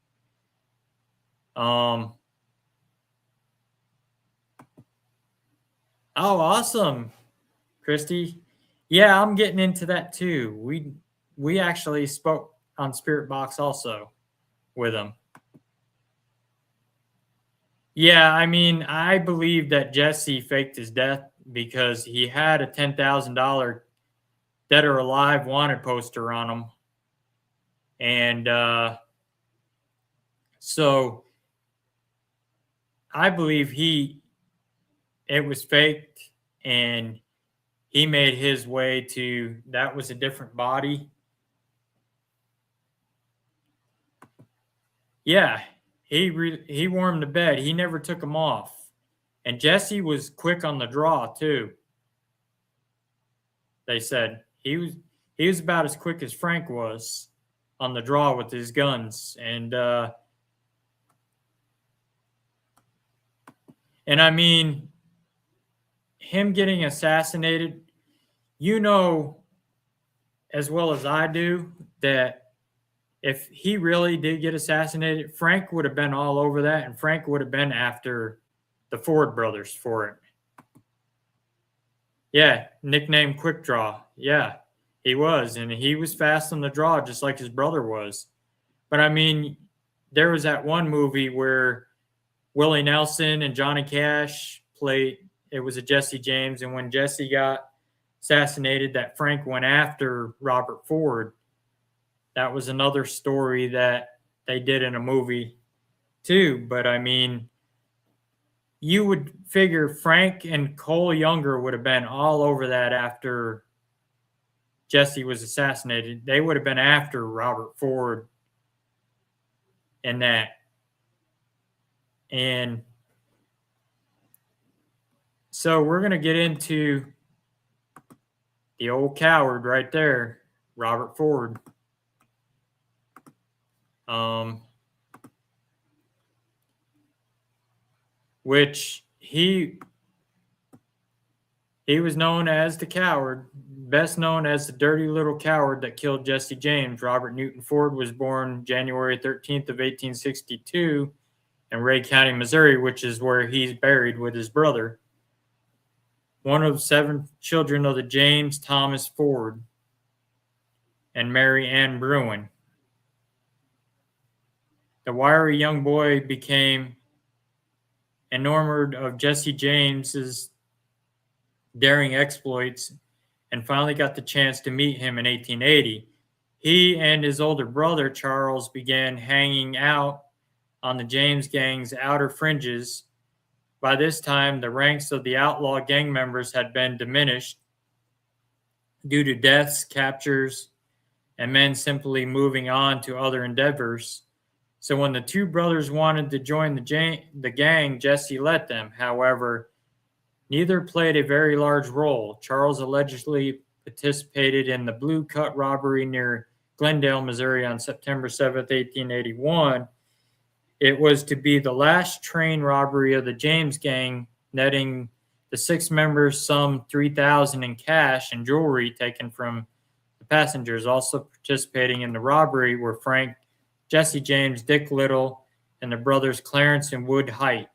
Oh, awesome, Christy. Yeah, I'm getting into that too. We actually spoke on Spirit Box also with him. Yeah, I mean, I believe that Jesse faked his death because he had a $10,000 dead or alive wanted poster on him. And so I believe it was faked and he made his way to, that was a different body. Yeah, he wore him to bed. He never took him off. And Jesse was quick on the draw too. They said he was about as quick as Frank was on the draw with his guns. And I mean, him getting assassinated, you know as well as I do that if he really did get assassinated, Frank would have been all over that, and Frank would have been after the Ford brothers for it. Yeah, nicknamed Quick Draw. Yeah, he was, and he was fast on the draw just like his brother was. But I mean, there was that one movie where Willie Nelson and Johnny Cash played, it was a Jesse James, and when Jesse got assassinated, that Frank went after Robert Ford. That was another story that they did in a movie too. But I mean, you would figure Frank and Cole Younger would have been all over that after Jesse was assassinated. They would have been after Robert Ford and that. And so we're going to get into the old coward right there, Robert Ford. Which he was known as the coward, best known as the dirty little coward that killed Jesse James. Robert Newton Ford was born January 13th of 1862 in Ray County, Missouri, which is where he's buried with his brother. One of 7 children of the James Thomas Ford and Mary Ann Bruin. The wiry young boy became enamored of Jesse James's daring exploits and finally got the chance to meet him in 1880. He and his older brother, Charles, began hanging out on the James gang's outer fringes. By this time, the ranks of the outlaw gang members had been diminished due to deaths, captures, and men simply moving on to other endeavors. So when the 2 brothers wanted to join the gang, Jesse let them. However, neither played a very large role. Charles allegedly participated in the Blue Cut robbery near Glendale, Missouri on September 7th, 1881. It was to be the last train robbery of the James gang, netting the 6 members some $3,000 in cash and jewelry taken from the passengers. Also participating in the robbery were Frank, Jesse James, Dick Little, and the brothers Clarence and Wood Height.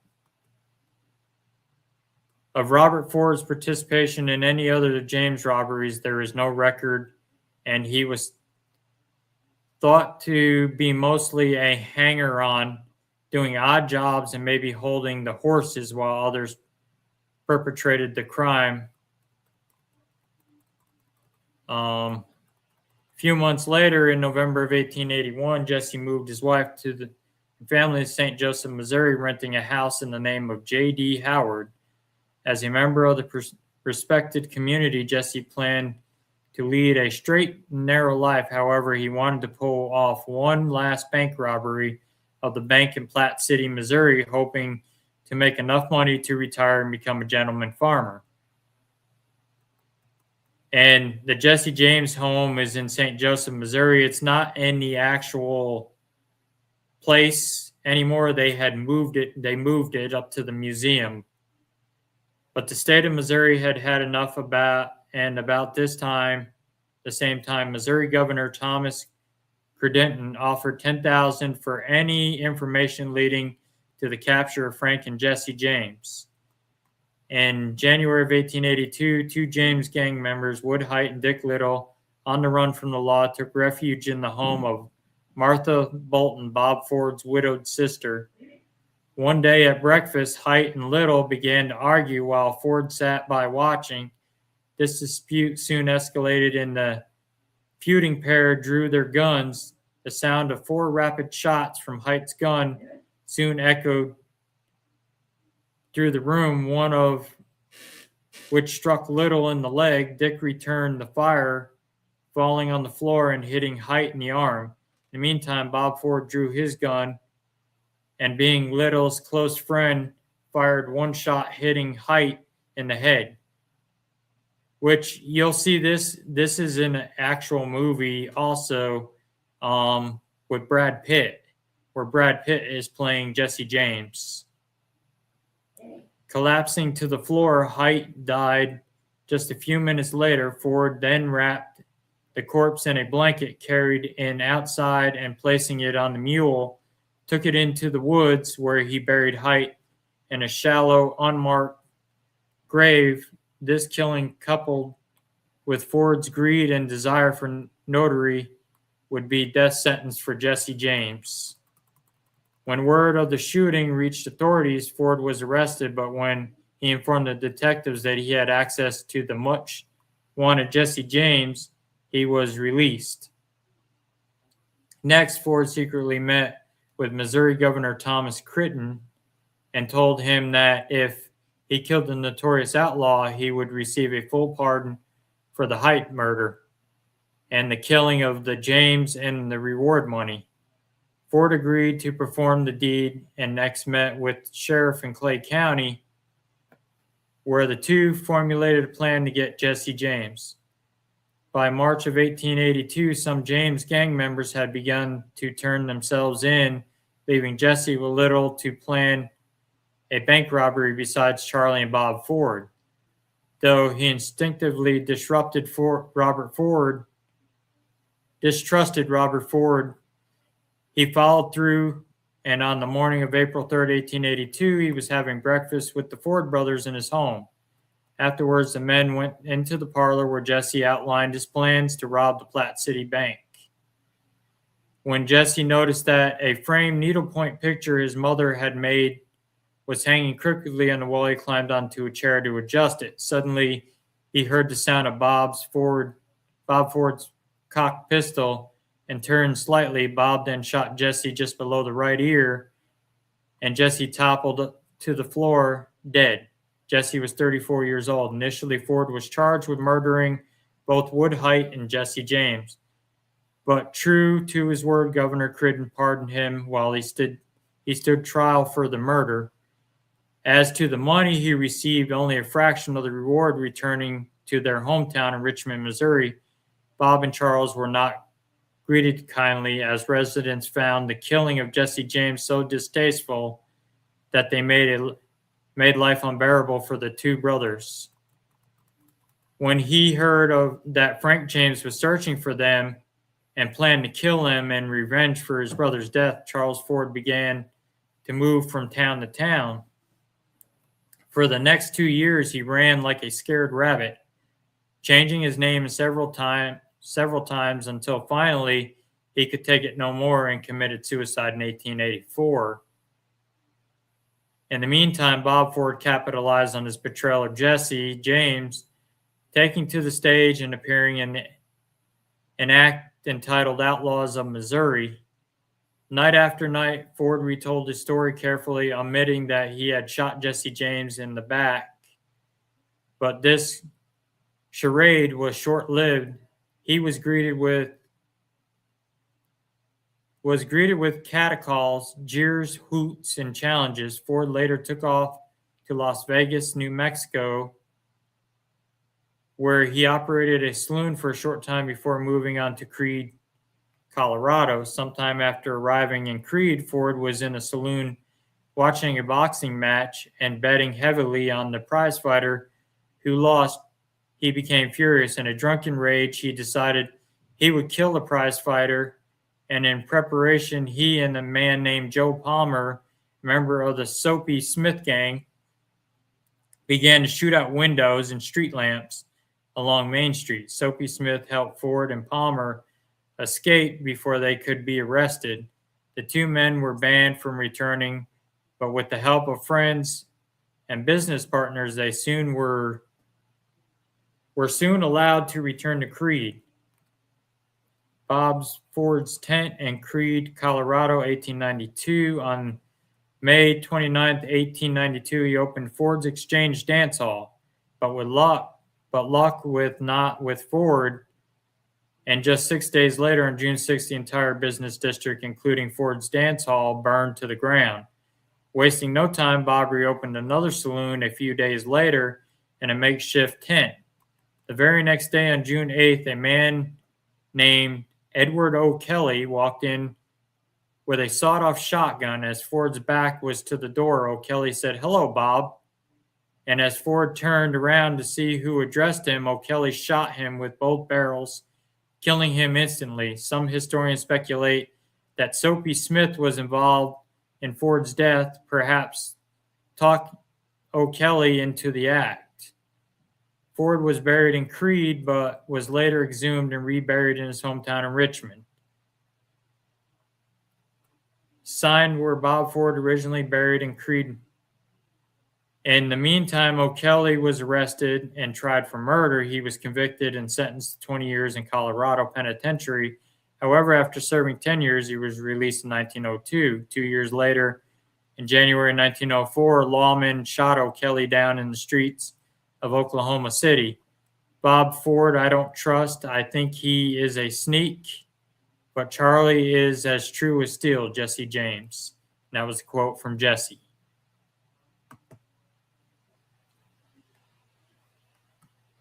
Of Robert Ford's participation in any other James robberies, there is no record, and he was thought to be mostly a hanger-on, doing odd jobs and maybe holding the horses while others perpetrated the crime. A few months later, in November of 1881, Jesse moved his wife to the family of St. Joseph, Missouri, renting a house in the name of J.D. Howard. As a member of the respected community, Jesse planned to lead a straight and narrow life. However, he wanted to pull off one last bank robbery of the bank in Platte City, Missouri, hoping to make enough money to retire and become a gentleman farmer. And the Jesse James home is in St. Joseph, Missouri. It's not in the actual place anymore. They moved it up to the museum. But the state of Missouri had had enough about this time, the same time, Missouri Governor Thomas Creddenton offered $10,000 for any information leading to the capture of Frank and Jesse James. In January of 1882, 2 James gang members, Wood Height and Dick Little, on the run from the law, took refuge in the home of Martha Bolton, Bob Ford's widowed sister. One day at breakfast, Height and Little began to argue while Ford sat by watching. This dispute soon escalated and the feuding pair drew their guns. The sound of 4 rapid shots from Height's gun soon echoed through the room, one of which struck Little in the leg. Dick returned the fire, falling on the floor and hitting Height in the arm. In the meantime, Bob Ford drew his gun and, being Little's close friend, fired 1 shot, hitting Height in the head. Which you'll see this is in an actual movie also with Brad Pitt, where Brad Pitt is playing Jesse James. Collapsing to the floor, Height died just a few minutes later. Ford then wrapped the corpse in a blanket, carried in outside, and placing it on the mule, took it into the woods where he buried Height in a shallow, unmarked grave. This killing, coupled with Ford's greed and desire for notoriety, would be death sentence for Jesse James. When word of the shooting reached authorities, Ford was arrested, but when he informed the detectives that he had access to the much-wanted Jesse James, he was released. Next, Ford secretly met with Missouri Governor Thomas Creddenton and told him that if he killed the notorious outlaw, he would receive a full pardon for the Height murder and the killing of the James and the reward money. Ford agreed to perform the deed and next met with the sheriff in Clay County, where the two formulated a plan to get Jesse James. By March of 1882, some James gang members had begun to turn themselves in, leaving Jesse with little to plan a bank robbery besides Charlie and Bob Ford. Though he instinctively distrusted Robert Ford, he followed through, and on the morning of April 3rd, 1882, he was having breakfast with the Ford brothers in his home. Afterwards, the men went into the parlor where Jesse outlined his plans to rob the Platte City Bank. When Jesse noticed that a framed needlepoint picture his mother had made was hanging crookedly on the wall, he climbed onto a chair to adjust it. Suddenly, he heard the sound of Bob Ford's cocked pistol and turned slightly. Bob then shot Jesse just below the right ear, and Jesse toppled to the floor, dead. Jesse was 34 years old. Initially, Ford was charged with murdering both Wood Height and Jesse James. But true to his word, Governor Criden pardoned him while he stood trial for the murder. As to the money, he received only a fraction of the reward, returning to their hometown in Richmond, Missouri. Bob and Charles were not greeted kindly, as residents found the killing of Jesse James so distasteful that they made life unbearable for the two brothers. When he heard that Frank James was searching for them and planned to kill him in revenge for his brother's death, Charles Ford began to move from town to town. For the next 2 years, he ran like a scared rabbit, changing his name several times until finally he could take it no more and committed suicide in 1884. In the meantime, Bob Ford capitalized on his betrayal of Jesse James, taking to the stage and appearing in an act entitled Outlaws of Missouri. Night after night, Ford retold his story carefully, omitting that he had shot Jesse James in the back. But this charade was short-lived. He was greeted with catcalls, jeers, hoots, and challenges. Ford later took off to Las Vegas, New Mexico, where he operated a saloon for a short time before moving on to Creede, Colorado. Sometime after arriving in Creede, Ford was in a saloon watching a boxing match and betting heavily on the prizefighter who lost. He became furious. In a drunken rage, he decided he would kill the prizefighter, and in preparation, he and a man named Joe Palmer, member of the Soapy Smith gang, began to shoot out windows and street lamps along Main Street. Soapy Smith helped Ford and Palmer escape before they could be arrested. The two men were banned from returning, but with the help of friends and business partners, they were soon allowed to return to Creede. Ford's tent in Creede, Colorado, 1892. On May 29, 1892, he opened Ford's Exchange Dance Hall, but not with Ford. And just 6 days later, on June 6, the entire business district, including Ford's dance hall, burned to the ground. Wasting no time, Bob reopened another saloon a few days later in a makeshift tent. The very next day, on June 8th, a man named Edward O'Kelly walked in with a sawed-off shotgun. As Ford's back was to the door, O'Kelly said, "Hello, Bob." And as Ford turned around to see who addressed him, O'Kelly shot him with both barrels, killing him instantly. Some historians speculate that Soapy Smith was involved in Ford's death, perhaps talked O'Kelly into the act. Ford was buried in Creede, but was later exhumed and reburied in his hometown in Richmond. Signed where Bob Ford originally buried in Creede. In the meantime, O'Kelly was arrested and tried for murder. He was convicted and sentenced to 20 years in Colorado Penitentiary. However, after serving 10 years, he was released in 1902. 2 years later, In January 1904, lawmen shot O'Kelly down in the streets of Oklahoma City. Bob Ford, I don't trust. I think he is a sneak, but Charlie is as true as steel, Jesse James. And that was a quote from Jesse.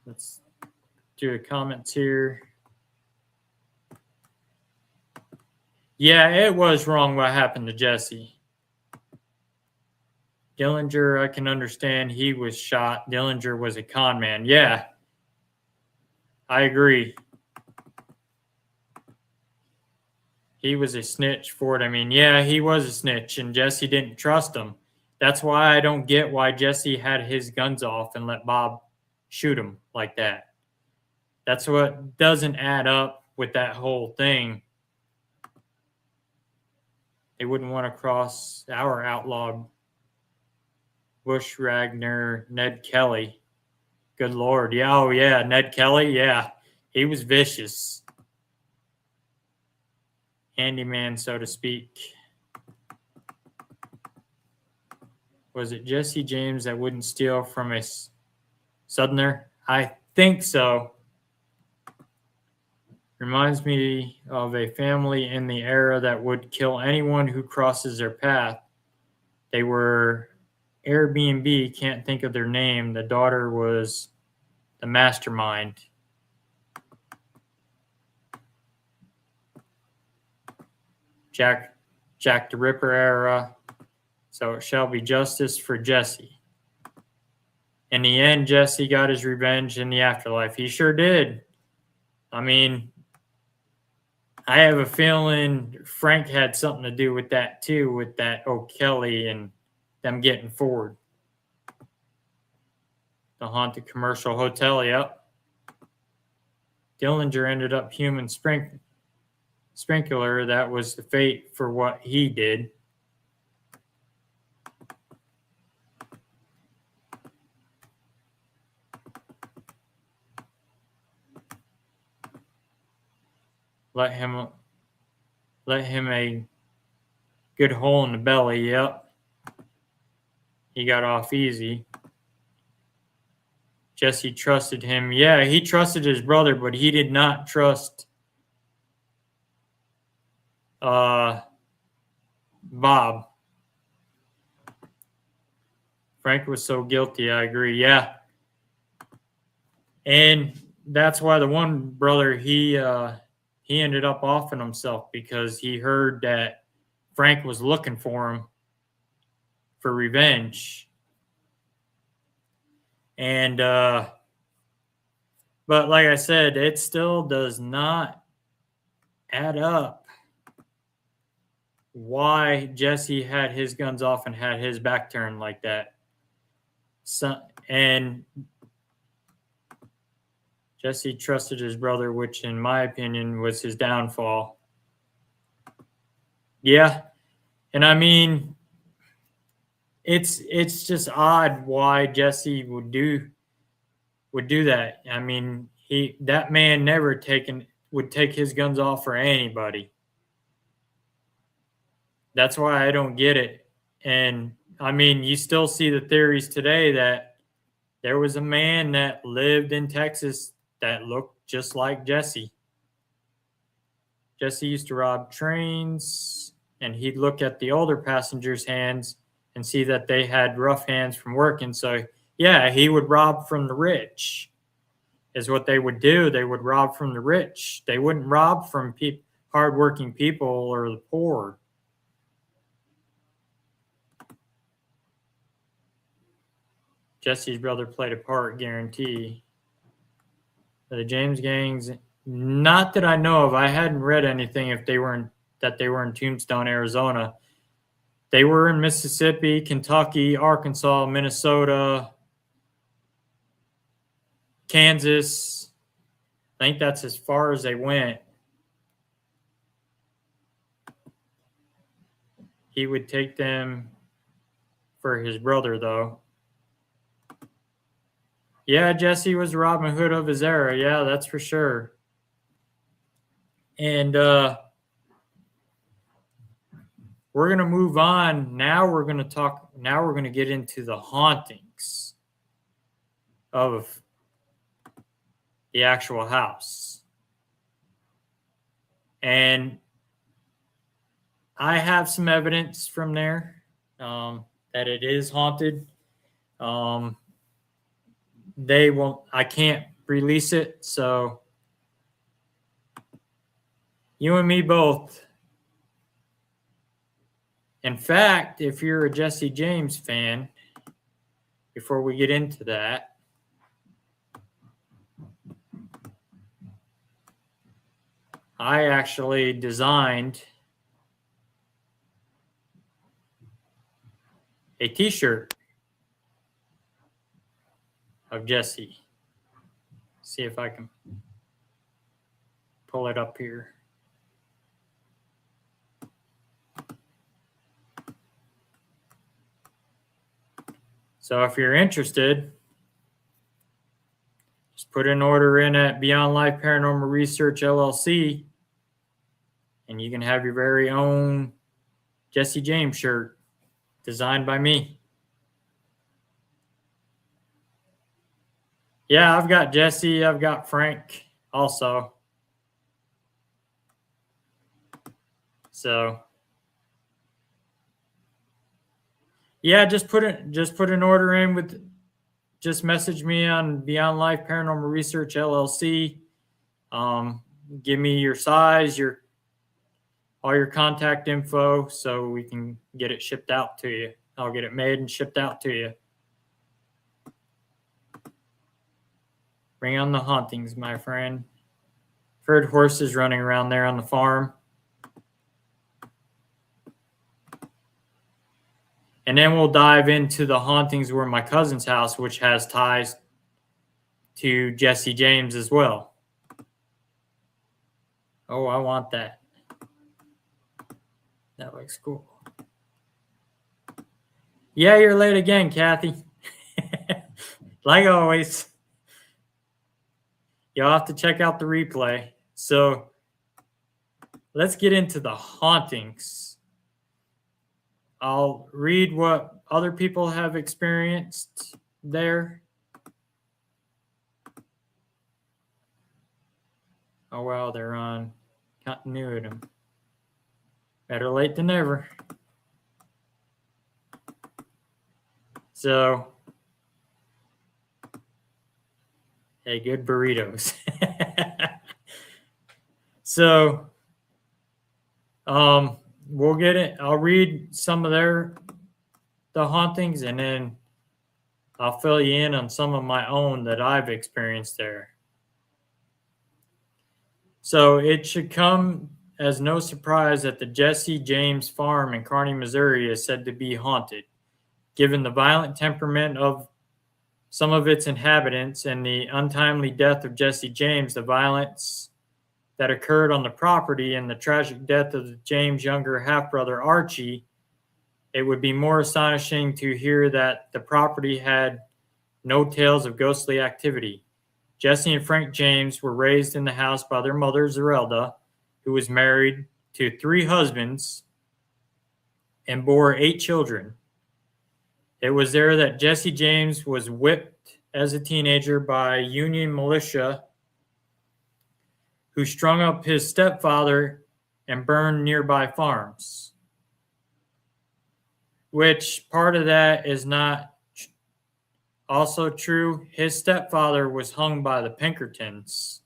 Let's do the comments here. Yeah, it was wrong what happened to Jesse. Dillinger, I can understand he was shot. Dillinger was a con man. Yeah, I agree. He was a snitch for it. I mean, yeah, he was a snitch, and Jesse didn't trust him. That's why I don't get why Jesse had his guns off and let Bob shoot him like that. That's what doesn't add up with that whole thing. They wouldn't want to cross our outlawed Bush Ragnar, Ned Kelly. Good Lord. Yeah, oh yeah, Ned Kelly. Yeah, he was vicious. Handyman, so to speak. Was it Jesse James that wouldn't steal from a Southerner? I think so. Reminds me of a family in the era that would kill anyone who crosses their path. They were Airbnb, can't think of their name. The daughter was the mastermind. Jack the Ripper era. So it shall be justice for Jesse. In the end, Jesse got his revenge in the afterlife. He sure did. I mean, I have a feeling Frank had something to do with that too, with that O'Kelly and them getting forward. The haunted commercial hotel, yep. Dillinger ended up human sprinkler. That was the fate for what he did. Let him a good hole in the belly, yep. He got off easy. Jesse trusted him. Yeah, he trusted his brother, but he did not trust Bob. Frank was so guilty, I agree. Yeah. And that's why the one brother, he ended up offing himself because he heard that Frank was looking for him for revenge. And but like I said, it still does not add up why Jesse had his guns off and had his back turned like that. And Jesse trusted his brother, which in my opinion was his downfall. Yeah. And I mean, it's just odd why Jesse would do that. I mean, that man never would take his guns off for anybody. That's why I don't get it. And I mean, you still see the theories today that there was a man that lived in Texas that looked just like Jesse. Jesse used to rob trains, and he'd look at the older passengers' hands and see that they had rough hands from working. So, yeah, he would rob from the rich, is what they would do. They would rob from the rich. They wouldn't rob from hardworking people or the poor. Jesse's brother played a part, guarantee. The James gangs, not that I know of. I hadn't read anything if they were in Tombstone, Arizona. They were in Mississippi, Kentucky, Arkansas, Minnesota, Kansas. I think that's as far as they went. He would take them for his brother, though. Yeah, Jesse was Robin Hood of his era. Yeah, that's for sure. And we're going to move on. Now we're going to get into the hauntings of the actual house. And I have some evidence from there that it is haunted. I can't release it, so you and me both. In fact, if you're a Jesse James fan, before we get into that, I actually designed a t-shirt of Jesse. See if I can pull it up here. So if you're interested, just put an order in at Beyond Life Paranormal Research LLC, and you can have your very own Jesse James shirt designed by me. Yeah, I've got Jesse. I've got Frank also. So yeah, just put an order in with, just message me on Beyond Life Paranormal Research LLC. Give me your size, all your contact info, so we can get it shipped out to you. I'll get it made and shipped out to you. Bring on the hauntings, my friend. I've heard horses running around there on the farm. And then we'll dive into the hauntings where my cousin's house, which has ties to Jesse James as well. Oh, I want that. That looks cool. Yeah, you're late again, Kathy. Like always. You'll have to check out the replay. So let's get into the hauntings. I'll read what other people have experienced there. Oh, wow, they're on continuity. Better late than never. So, hey, good burritos. So, we'll get it. I'll read some of the hauntings, and then I'll fill you in on some of my own that I've experienced there. So it should come as no surprise that the Jesse James farm in Kearney, Missouri is said to be haunted. Given the violent temperament of some of its inhabitants and the untimely death of Jesse James, the violence that occurred on the property, and the tragic death of the James' younger half-brother Archie, it would be more astonishing to hear that the property had no tales of ghostly activity. Jesse and Frank James were raised in the house by their mother, Zerelda, who was married to 3 husbands and bore 8 children. It was there that Jesse James was whipped as a teenager by Union militia, who strung up his stepfather and burned nearby farms. Which part of that is not also true? His stepfather was hung by the Pinkertons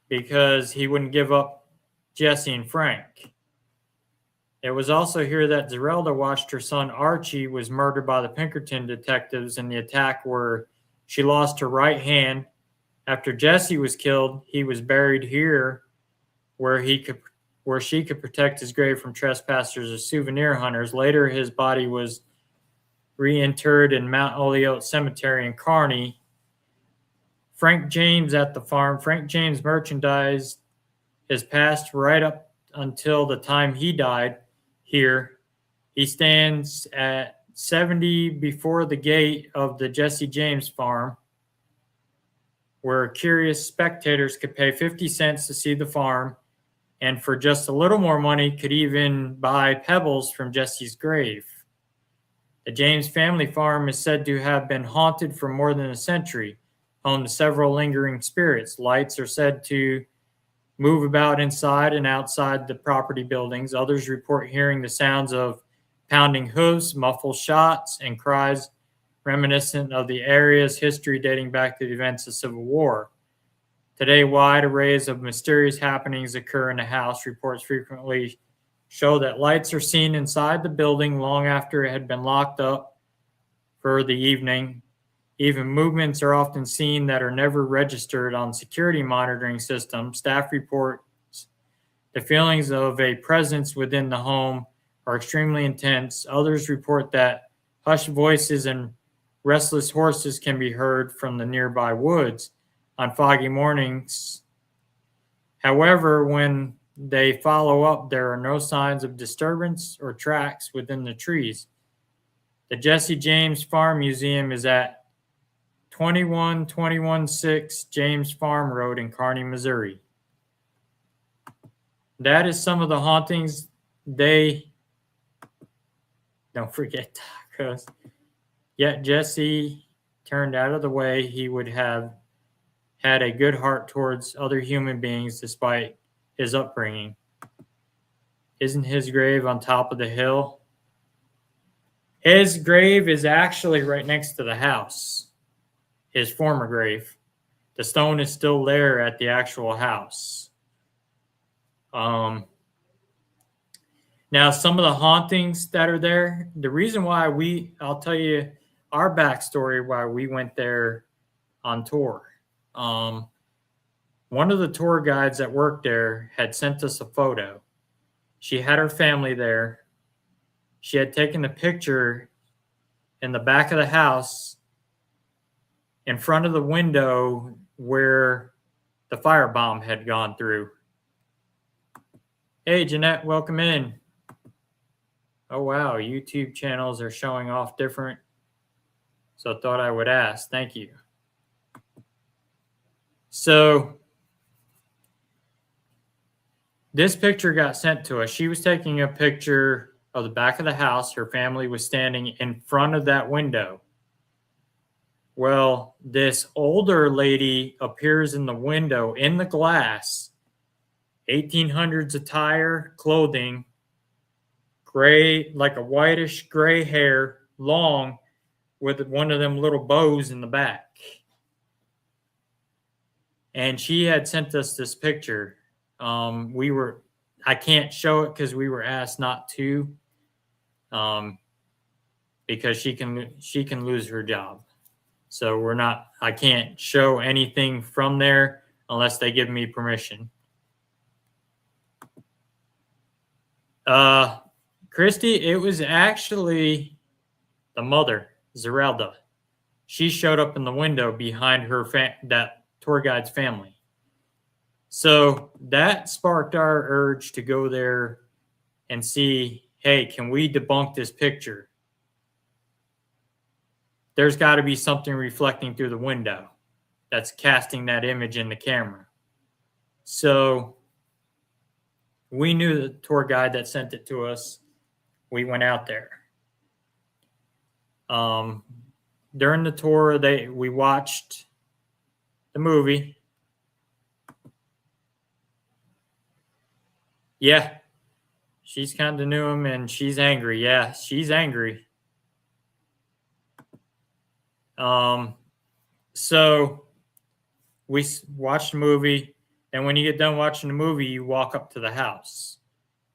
because he wouldn't give up Jesse and Frank. It was also here that Zerelda watched her son Archie was murdered by the Pinkerton detectives in the attack where she lost her right hand. After Jesse was killed, he was buried here where she could protect his grave from trespassers or souvenir hunters. Later, his body was reinterred in Mount Holyoke Cemetery in Kearney. Frank James at the farm. Frank James merchandise is passed right up until the time he died here. He stands at 70 before the gate of the Jesse James farm, where curious spectators could pay 50 cents to see the farm. and for just a little more money could even buy pebbles from Jesse's grave. The James family farm is said to have been haunted for more than a century, home to several lingering spirits. Lights are said to move about inside and outside the property buildings. Others report hearing the sounds of pounding hooves, muffled shots, and cries reminiscent of the area's history dating back to the events of the Civil War. Today, wide arrays of mysterious happenings occur in the house. Reports frequently show that lights are seen inside the building long after it had been locked up for the evening. Even movements are often seen that are never registered on security monitoring systems. Staff reports the feelings of a presence within the home are extremely intense. Others report that hushed voices and restless horses can be heard from the nearby woods on foggy mornings. However, when they follow up, there are no signs of disturbance or tracks within the trees. The Jesse James Farm Museum is at 21216 James Farm Road in Kearney, Missouri. That is some of the hauntings. They don't forget tacos. Yet Jesse turned out of the way. He would have had a good heart towards other human beings despite his upbringing. Isn't his grave on top of the hill? His grave is actually right next to the house, his former grave. The stone is still there at the actual house. Now, some of the hauntings that are there, the reason why I'll tell you our backstory why we went there on tour. One of the tour guides that worked there had sent us a photo. She had her family there. She had taken a picture in the back of the house in front of the window where the firebomb had gone through. Hey, Jeanette, welcome in. Oh, wow, YouTube channels are showing off different. So I thought I would ask. Thank you. So this picture got sent to us. She was taking a picture of the back of the house. Her family was standing in front of that window. Well, this older lady appears in the window in the glass, 1800s attire, clothing, gray, like a whitish gray hair, long, with one of them little bows in the back. And she had sent us this picture. I can't show it because we were asked not to, because she can lose her job. So I can't show anything from there unless they give me permission. Christy, it was actually the mother, Zerelda. She showed up in the window behind that tour guide's family. So that sparked our urge to go there and see, hey, can we debunk this picture? There's got to be something reflecting through the window that's casting that image in the camera. So we knew the tour guide that sent it to us. We went out there. During the tour, we watched the movie. Yeah, she's kind of knew him, and she's angry. Yeah, she's angry. So we watched the movie, and when you get done watching the movie, you walk up to the house.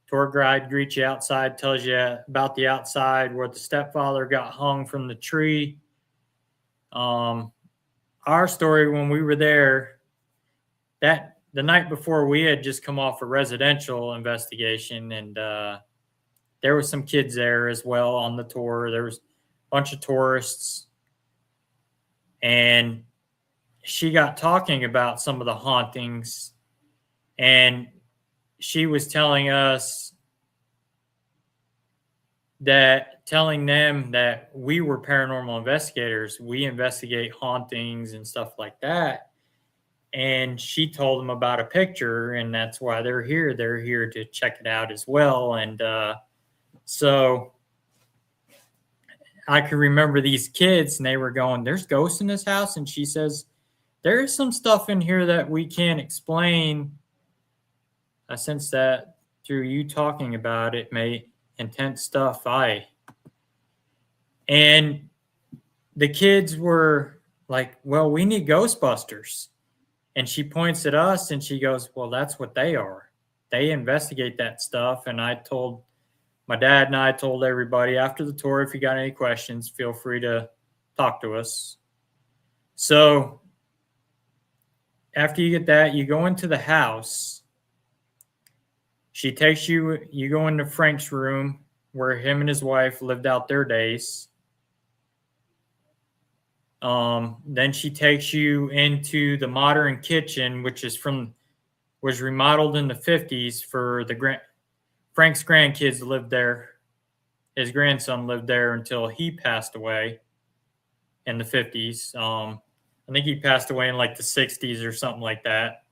Tour guide greets you outside, tells you about the outside where the stepfather got hung from the tree. Our story when we were there, that the night before, we had just come off a residential investigation, and there were some kids there as well on the tour. There was a bunch of tourists, and she got talking about some of the hauntings, and she was telling them that we were paranormal investigators. We investigate hauntings and stuff like that. and she told them about a picture, and that's why they're here. They're here to check it out as well. And so I can remember these kids, and they were going, "There's ghosts in this house," and she says, "There is some stuff in here that we can't explain." I sense that through you talking about it, mate. Intense stuff. And the kids were like, "Well, we need Ghostbusters." And she points at us and she goes, "Well, that's what they are. They investigate that stuff." And I told my dad and I told everybody after the tour, if you got any questions, feel free to talk to us. So after you get that, you go into the house. She takes you go into Frank's room where him and his wife lived out their days. Then she takes you into the modern kitchen, which was remodeled in the 50s for Frank's grandkids lived there. His grandson lived there until he passed away in the 50s. I think he passed away in like the 60s or something like that.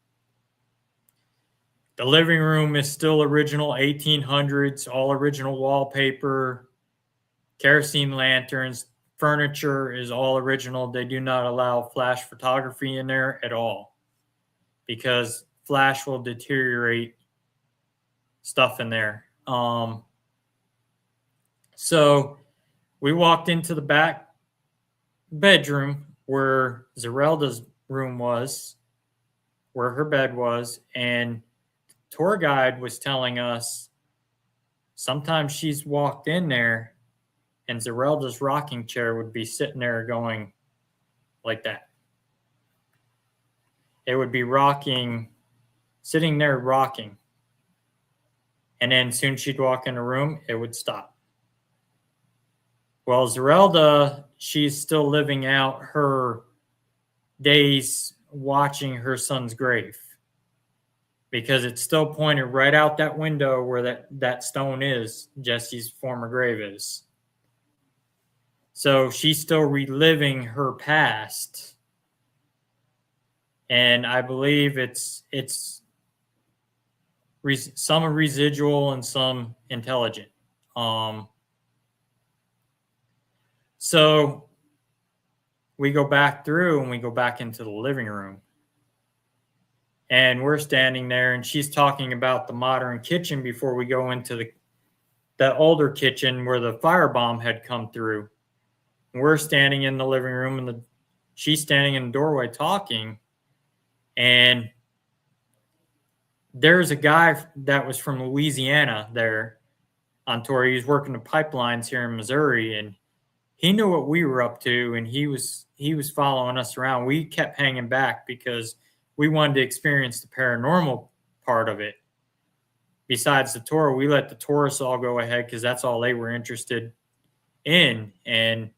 The living room is still original 1800s, all original wallpaper, kerosene lanterns. Furniture is all original. They do not allow flash photography in there at all because flash will deteriorate stuff in there. So we walked into the back bedroom where Zerelda's room was, where her bed was, and the tour guide was telling us sometimes she's walked in there and Zerelda's rocking chair would be sitting there going like that. It would be rocking, sitting there rocking. And then soon she'd walk in the room, it would stop. Well, Zerelda, she's still living out her days watching her son's grave because it's still pointed right out that window where that stone is, Jesse's former grave is. So she's still reliving her past. And I believe it's some residual and some intelligent. So we go back through and we go back into the living room. And we're standing there and she's talking about the modern kitchen before we go into the older kitchen where the firebomb had come through. And we're standing in the living room and she's standing in the doorway talking. And there's a guy that was from Louisiana there on tour. He was working the pipelines here in Missouri, and he knew what we were up to, and he was following us around. We kept hanging back because we wanted to experience the paranormal part of it. Besides the tour, we let the tourists all go ahead because that's all they were interested in. And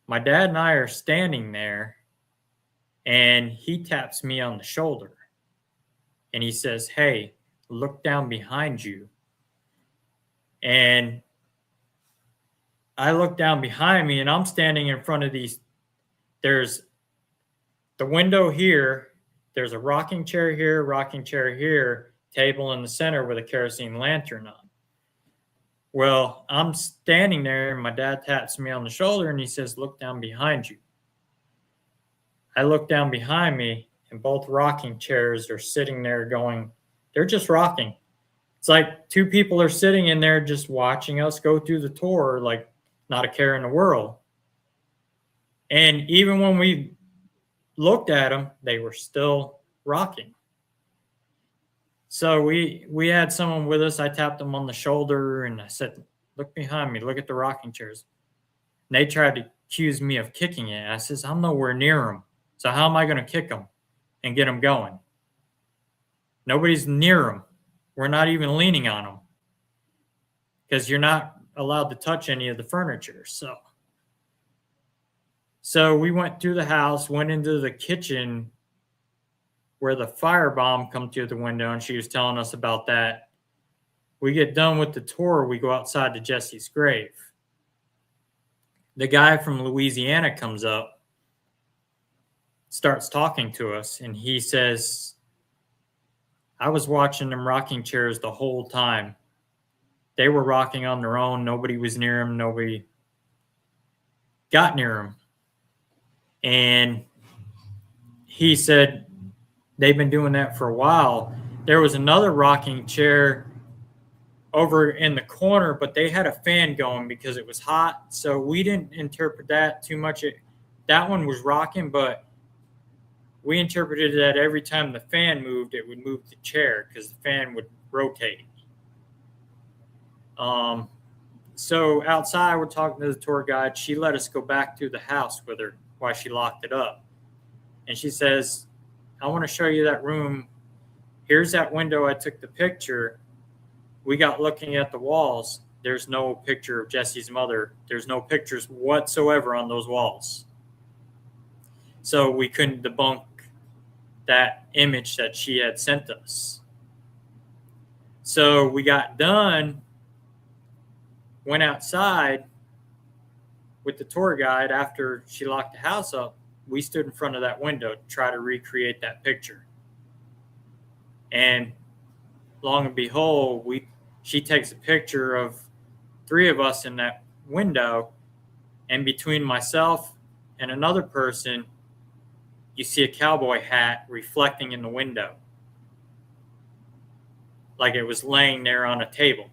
my dad and I are standing there, and he taps me on the shoulder. And he says, "Hey, look down behind you." And I look down behind me and I'm standing in front of there's the window here. There's a rocking chair here, table in the center with a kerosene lantern on. Well, I'm standing there and my dad taps me on the shoulder and he says, "Look down behind you." I look down behind me and both rocking chairs are sitting there going, they're just rocking. It's like two people are sitting in there just watching us go through the tour, like not a care in the world. And even when we looked at them, they were still rocking. So we had someone with us. I tapped them on the shoulder and I said, "Look behind me, look at the rocking chairs." And they tried to accuse me of kicking it. I says, "I'm nowhere near them. So how am I going to kick them and get them going? Nobody's near them. We're not even leaning on them because you're not allowed to touch any of the furniture." So we went through the house, went into the kitchen where the firebomb come through the window, and she was telling us about that. We get done with the tour. We go outside to Jesse's grave. The guy from Louisiana comes up starts talking to us, and he says, I was watching them rocking chairs the whole time. They were rocking on their own. Nobody was near them. Nobody got near them. And he said they've been doing that for a while. There was another rocking chair over in the corner, but they had a fan going because it was hot. So we didn't interpret that too much. That one was rocking, but we interpreted that every time the fan moved, it would move the chair because the fan would rotate. So outside, we're talking to the tour guide. She let us go back to the house with her while she locked it up. And she says, I want to show you that room. Here's that window I took the picture. We got looking at the walls. There's no picture of Jesse's mother. There's no pictures whatsoever on those walls. So we couldn't debunk that image that she had sent us. So we got done, went outside with the tour guide after she locked the house up. We stood in front of that window to try to recreate that picture. And long and behold, she takes a picture of 3 of us in that window, and between myself and another person, you see a cowboy hat reflecting in the window, like it was laying there on a table.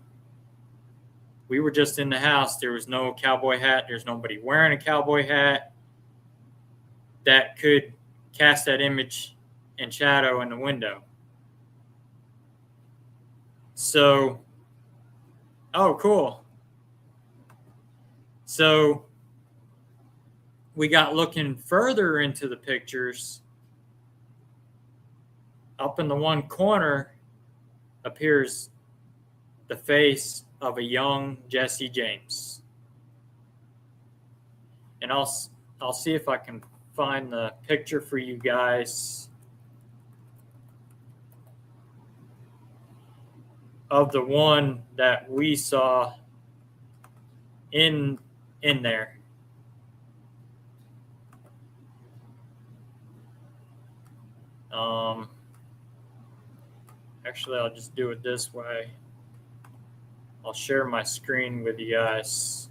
We were just in the house. There was no cowboy hat. There's nobody wearing a cowboy hat that could cast that image and shadow in the window. So, oh, cool. So we got looking further into the pictures. Up in the one corner appears the face of a young Jesse James. And I'll see if I can find the picture for you guys of the one that we saw in there. Actually, I'll just do it this way. I'll share my screen with you guys.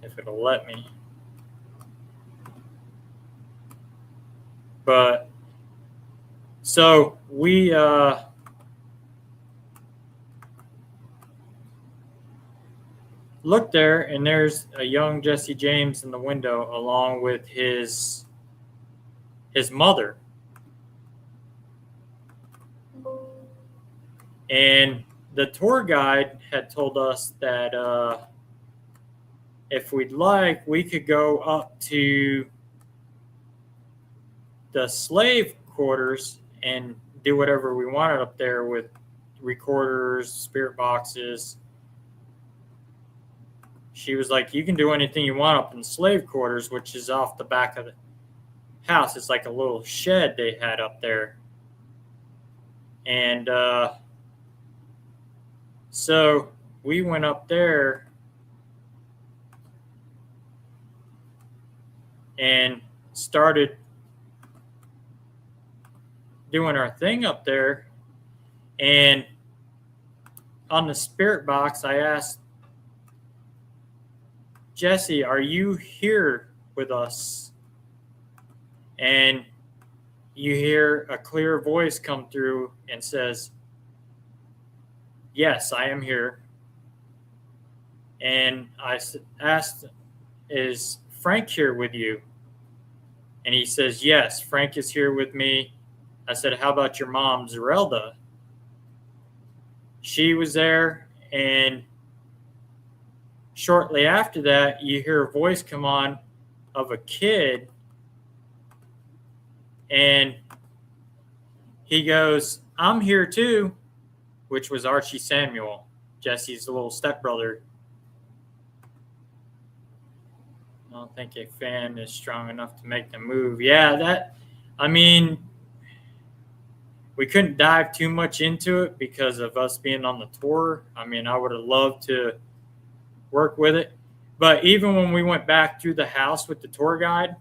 If it'll let me. But so we look there, and there's a young Jesse James in the window along with his mother. And the tour guide had told us that if we'd like, we could go up to the slave quarters and do whatever we wanted up there with recorders, spirit boxes. She was like, you can do anything you want up in the slave quarters, which is off the back of the house. It's like a little shed they had up there. And so we went up there and started doing our thing up there. And on the spirit box, I asked, Jesse, are you here with us? And you hear a clear voice come through and says, yes, I am here. And I asked, is Frank here with you? And he says, yes, Frank is here with me. I said, how about your mom, Zerelda? She was there, and shortly after that, you hear a voice come on of a kid, and he goes, I'm here too, which was Archie Samuel, Jesse's little stepbrother. I don't think a fan is strong enough to make them move. Yeah, we couldn't dive too much into it because of us being on the tour. I mean, I would have loved to work with it. But even when we went back through the house with the tour guide,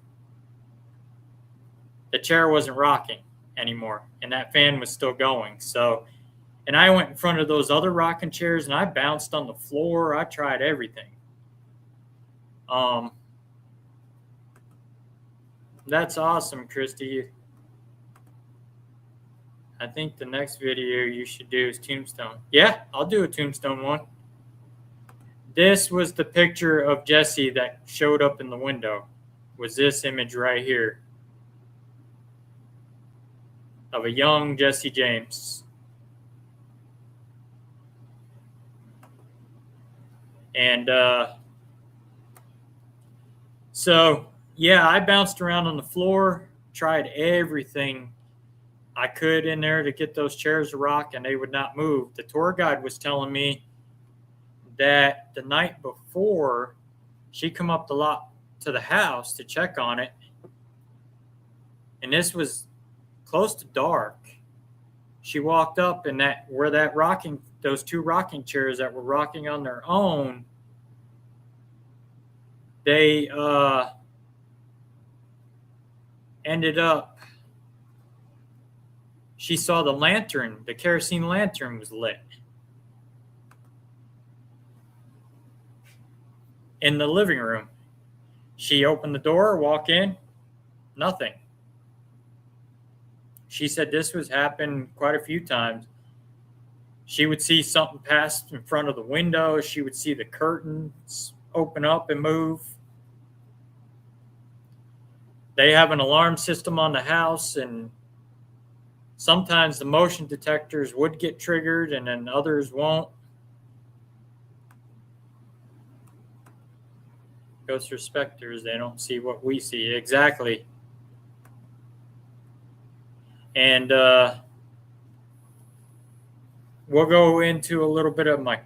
the chair wasn't rocking anymore, and that fan was still going. So, and I went in front of those other rocking chairs, and I bounced on the floor. I tried everything. That's awesome, Christy. I think the next video you should do is Tombstone. Yeah, I'll do a Tombstone one. This was the picture of Jesse that showed up in the window. Was this image right here of a young Jesse James. And so, yeah, I bounced around on the floor, tried everything I could in there to get those chairs to rock, and they would not move. The tour guide was telling me that the night before, she come up the lot to the house to check on it, and this was close to dark. She walked up, and those two rocking chairs that were rocking on their own, they ended up, she saw the kerosene lantern was lit in the living room. She opened the door, walk in, nothing. She said this was happening quite a few times. She would see something pass in front of the window. She would see the curtains open up and move. They have an alarm system on the house, and sometimes the motion detectors would get triggered and then others won't. Ghosts or specters, they don't see what we see. Exactly. And we'll go into a little bit of my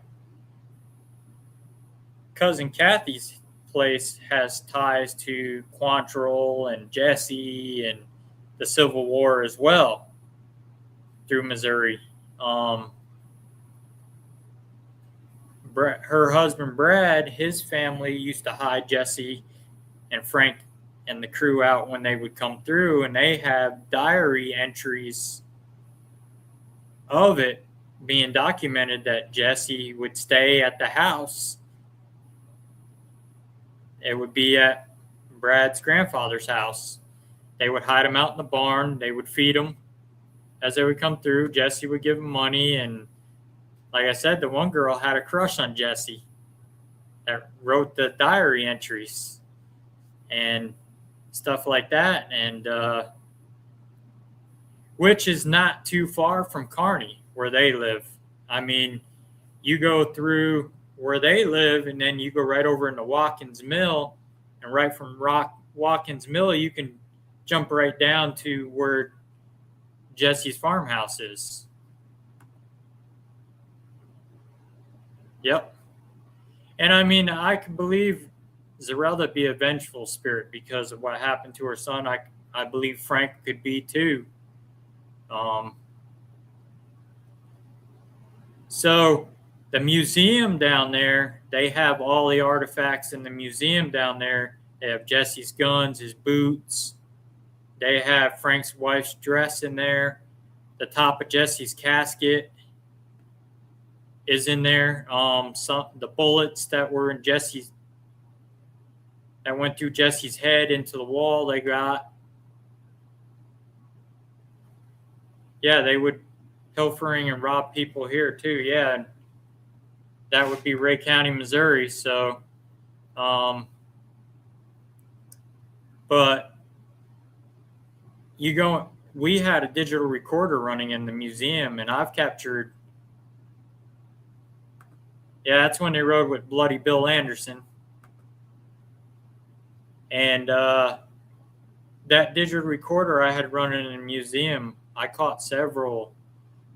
cousin Kathy's place has ties to Quantrill and Jesse and the Civil War as well through Missouri. Her husband Brad, his family used to hide Jesse and Frank and the crew out when they would come through, and they have diary entries of it being documented that Jesse would stay at the house. It would be at Brad's grandfather's house. They would hide him out in the barn. They would feed him as they would come through. Jesse would give him money. And like I said, the one girl had a crush on Jesse that wrote the diary entries and stuff like that. And which is not too far from Kearney, where they live. I mean, you go through where they live, and then you go right over into Watkins Mill, and right from Watkins Mill, you can jump right down to where Jesse's farmhouse is. Yep. And I mean, I can believe Zarelda be a vengeful spirit because of what happened to her son. I believe Frank could be too. So the museum down there, they have all the artifacts in the museum down there. They have Jesse's guns, his boots. They have Frank's wife's dress in there. The top of Jesse's casket is in there. The bullets that were in that went through Jesse's head into the wall, they got. Yeah, they would pilfering and rob people here too. Yeah, and that would be Ray County, Missouri. So, but we had a digital recorder running in the museum, and I've captured. Yeah, that's when they rode with Bloody Bill Anderson. And that digital recorder I had running in the museum, I caught several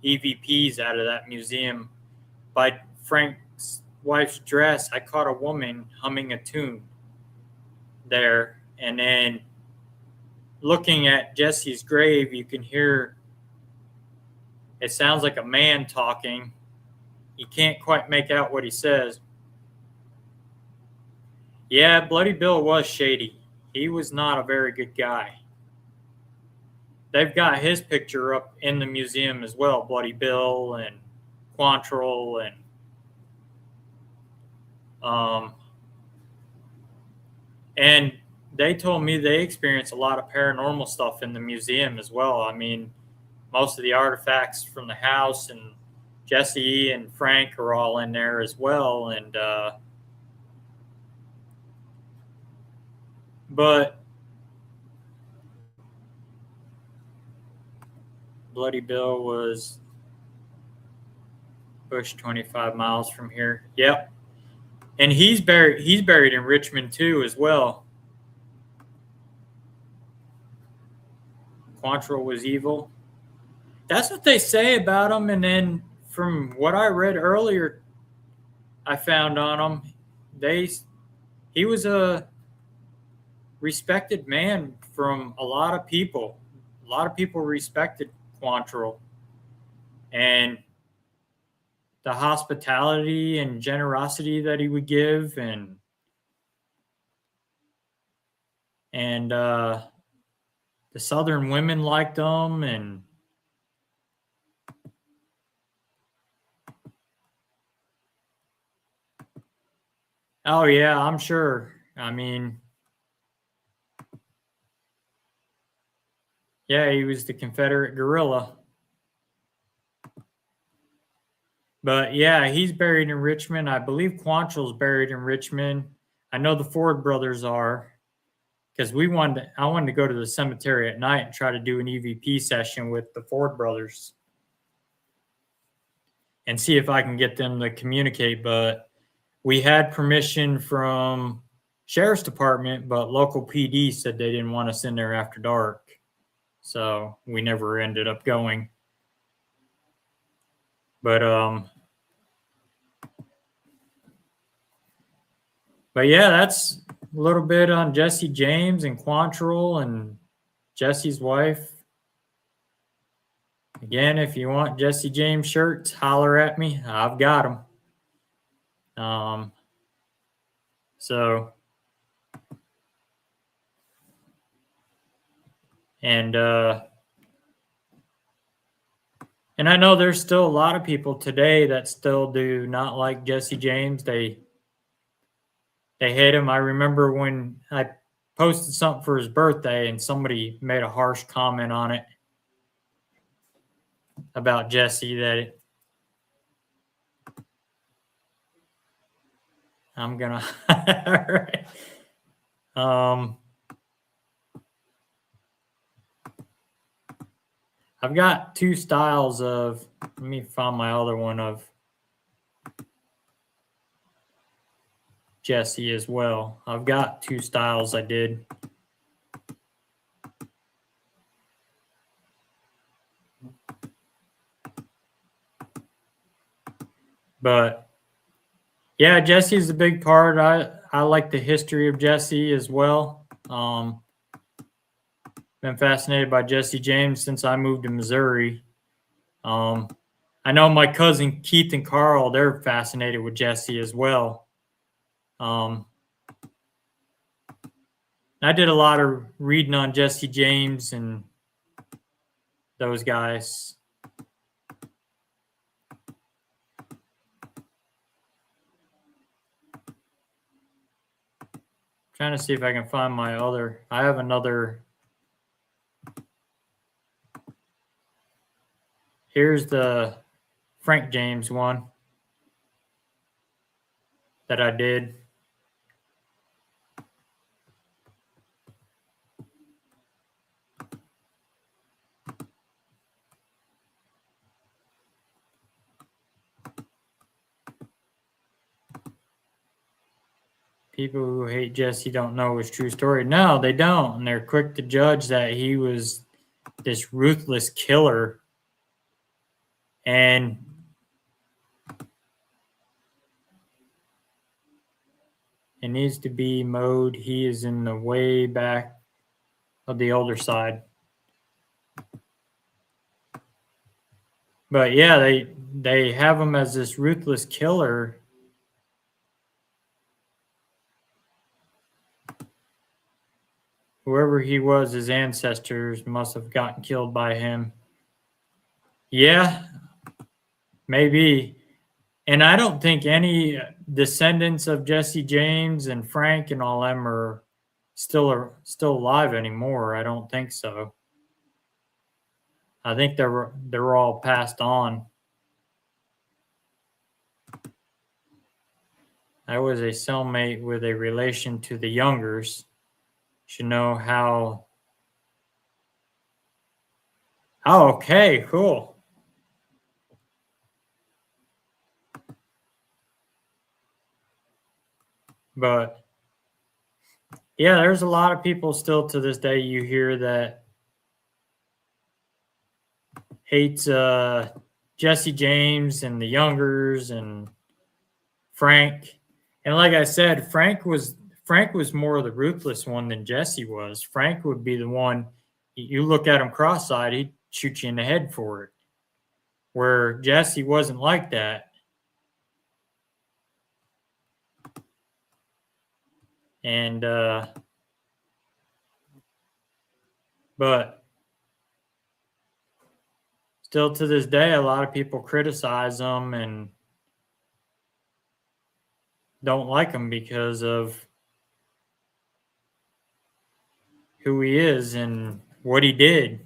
EVPs out of that museum. By Frank's wife's dress, I caught a woman humming a tune there. And then looking at Jesse's grave, you can hear, it sounds like a man talking. You can't quite make out what he says. Yeah, Bloody Bill was shady. He was not a very good guy. They've got his picture up in the museum as well, Bloody Bill and Quantrill, um, and they told me they experienced a lot of paranormal stuff in the museum as well. I mean, most of the artifacts from the house and Jesse and Frank are all in there as well. And but Bloody Bill was Bush 25 miles from here. Yep. And he's buried in Richmond too as well. Quantrill was evil. That's what they say about him. And then from what I read earlier, I found on him, he was a respected man from a lot of people. A lot of people respected Quantrill, and the hospitality and generosity that he would give, and the Southern women liked him, and oh yeah, I'm sure. I mean, yeah, he was the Confederate guerrilla. But yeah, he's buried in Richmond. I believe Quantrill's buried in Richmond. I know the Ford brothers are, because I wanted to go to the cemetery at night and try to do an EVP session with the Ford brothers and see if I can get them to communicate. But we had permission from sheriff's department, but local PD said they didn't want us in there after dark. So we never ended up going. But yeah, that's a little bit on Jesse James and Quantrill and Jesse's wife. Again, if you want Jesse James shirts, holler at me. I've got them. So, and I know there's still a lot of people today that still do not like Jesse James. They hate him. I remember when I posted something for his birthday and somebody made a harsh comment on it about Jesse that I'm gonna I've got two styles of, let me find my other one of Jesse as well. I've got two styles I did. But yeah, Jesse's a big part. I like the history of Jesse as well. Been fascinated by Jesse James since I moved to Missouri. I know my cousin Keith and Carl, they're fascinated with Jesse as well. I did a lot of reading on Jesse James and those guys. Trying to see if I can find my other. I have another. Here's the Frank James one that I did. People who hate Jesse don't know his true story. No, they don't. And they're quick to judge that he was this ruthless killer. And it needs to be mowed. He is in the way back of the older side. But yeah, they have him as this ruthless killer. whoever he was, his ancestors must have gotten killed by him. Yeah, maybe. And I don't think any descendants of Jesse James and Frank and all them are still alive anymore. I don't think so. I think they're all passed on. I was a cellmate with a relation to the Youngers. Should know how. Oh, okay, cool. But yeah, there's a lot of people still to this day you hear that hates Jesse James and the Youngers and Frank. And like I said, Frank was more of the ruthless one than Jesse was. Frank would be the one you look at him cross-eyed, he'd shoot you in the head for it. Where Jesse wasn't like that. And but still to this day, a lot of people criticize him and don't like him because of who he is and what he did.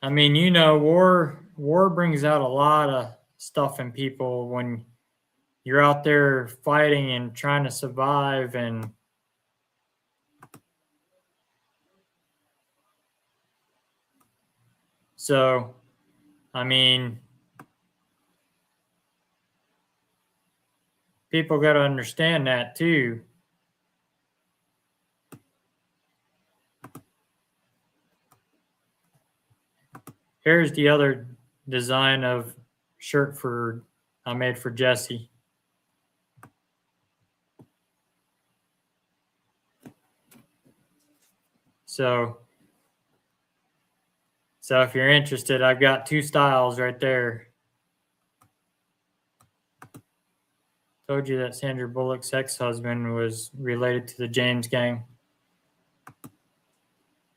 I mean, you know, war brings out a lot of stuff in people when you're out there fighting and trying to survive. And so, I mean, people got to understand that too. Here's the other design of shirt I made for Jesse. So if you're interested, I've got two styles right there. Told you that Sandra Bullock's ex-husband was related to the James gang.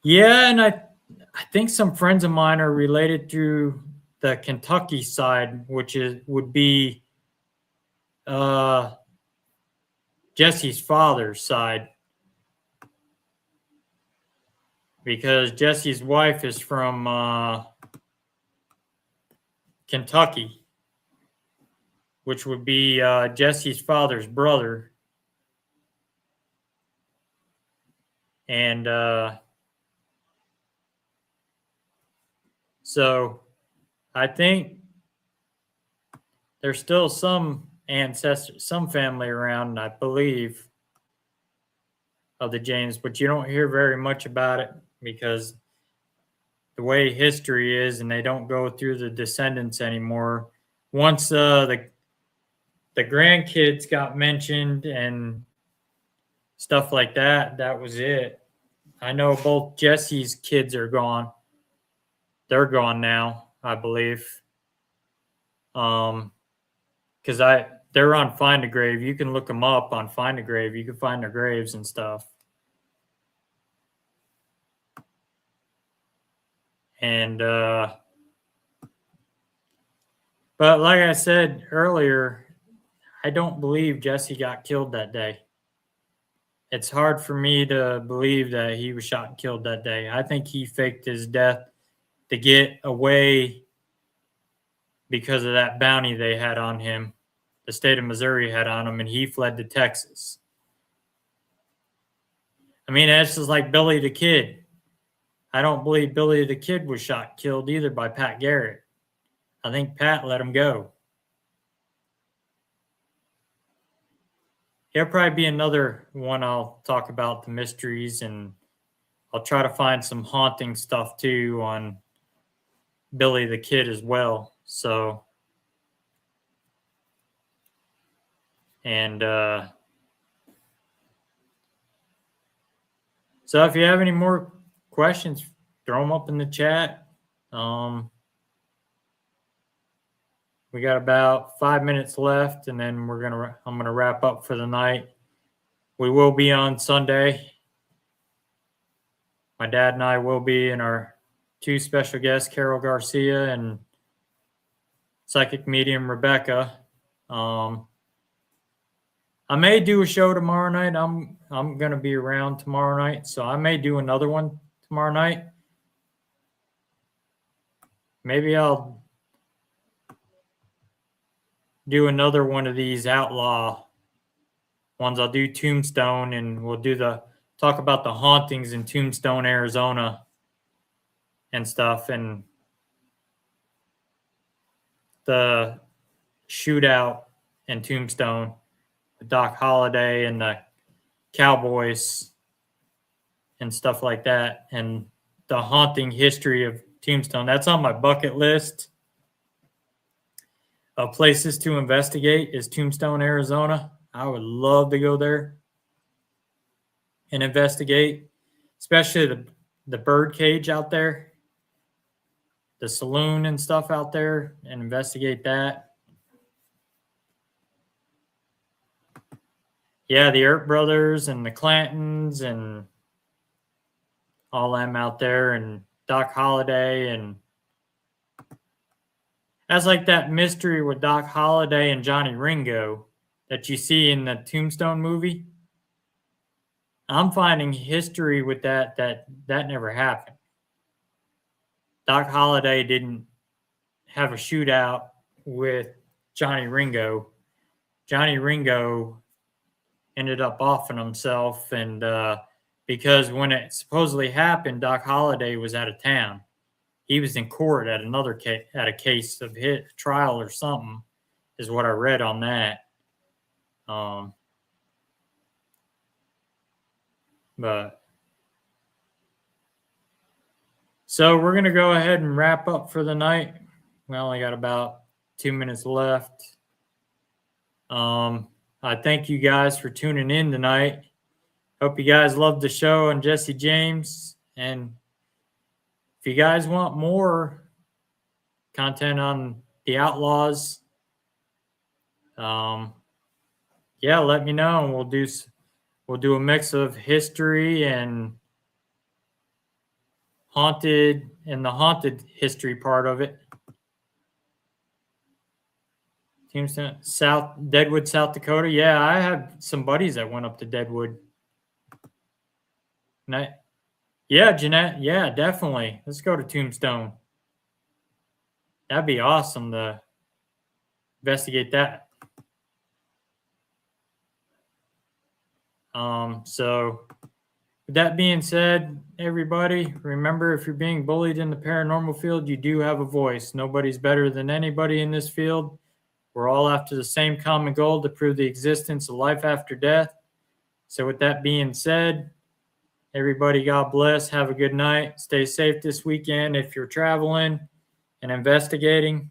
Yeah, and I think some friends of mine are related through the Kentucky side, which would be Jesse's father's side, because Jesse's wife is from Kentucky, which would be Jesse's father's brother. And so I think there's still some ancestors, some family around, I believe, of the James, but you don't hear very much about it because the way history is, and they don't go through the descendants anymore. Once the grandkids got mentioned and stuff like that, that was it. I know both Jesse's kids are gone. They're gone now, I believe. Because they're on Find a Grave. You can look them up on Find a Grave. You can find their graves and stuff. And but like I said earlier, I don't believe Jesse got killed that day. It's hard for me to believe that he was shot and killed that day. I think he faked his death to get away because of that bounty they had on him. The state of Missouri had on him, and he fled to Texas. I mean, that's just like Billy the Kid. I don't believe Billy the Kid was shot and killed either by Pat Garrett. I think Pat let him go. There'll probably be another one I'll talk about the mysteries, and I'll try to find some haunting stuff too on Billy the Kid as well. So, and so if you have any more questions, throw them up in the chat. We got about 5 minutes left, and then I'm gonna wrap up for the night. we will be on Sunday. My dad and I will be, and our two special guests, Carol Garcia and psychic medium Rebecca. I may do a show tomorrow night. I'm gonna be around tomorrow night, so I may do another one tomorrow night. Maybe I'll do another one of these outlaw ones. I'll do Tombstone, and we'll do talk about the hauntings in Tombstone, Arizona, and stuff, and the shootout in Tombstone with Doc Holliday and the Cowboys and stuff like that, and the haunting history of Tombstone. That's on my bucket list of places to investigate is Tombstone, Arizona. I would love to go there and investigate, especially the bird cage out there, the saloon and stuff out there, and investigate that. Yeah, the Earp brothers and the Clantons and all them out there, and Doc Holliday, and that's like that mystery with Doc Holliday and Johnny Ringo that you see in the Tombstone movie. I'm finding history with that never happened. Doc Holliday didn't have a shootout with Johnny Ringo. Johnny Ringo ended up offing himself, and because when it supposedly happened, Doc Holliday was out of town. He was in court at another case, at a case of trial or something, is what I read on that. But so we're gonna go ahead and wrap up for the night. We only got about 2 minutes left. I thank you guys for tuning in tonight. Hope you guys loved the show and Jesse James. And if you guys want more content on the Outlaws, yeah, let me know, and we'll do a mix of history and haunted, and the haunted history part of it. Tombstone, Deadwood, South Dakota. Yeah, I have some buddies that went up to Deadwood. Yeah, Jeanette. Yeah, definitely. Let's go to Tombstone. That'd be awesome to investigate that. So with that being said, everybody, remember, if you're being bullied in the paranormal field, you do have a voice. Nobody's better than anybody in this field. We're all after the same common goal, to prove the existence of life after death. So with that being said, everybody, God bless. Have a good night. Stay safe this weekend if you're traveling and investigating.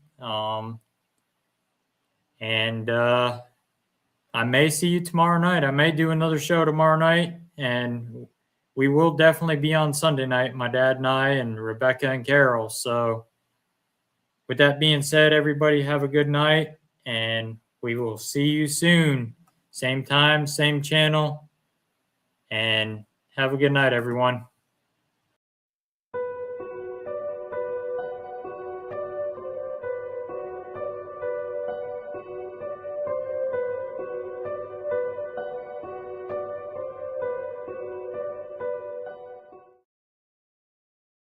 I may see you tomorrow night. I may do another show tomorrow night, and we will definitely be on Sunday night, my dad and I and Rebecca and Carol. So with that being said, everybody, have a good night, and we will see you soon. Same time, same channel, and have a good night, everyone.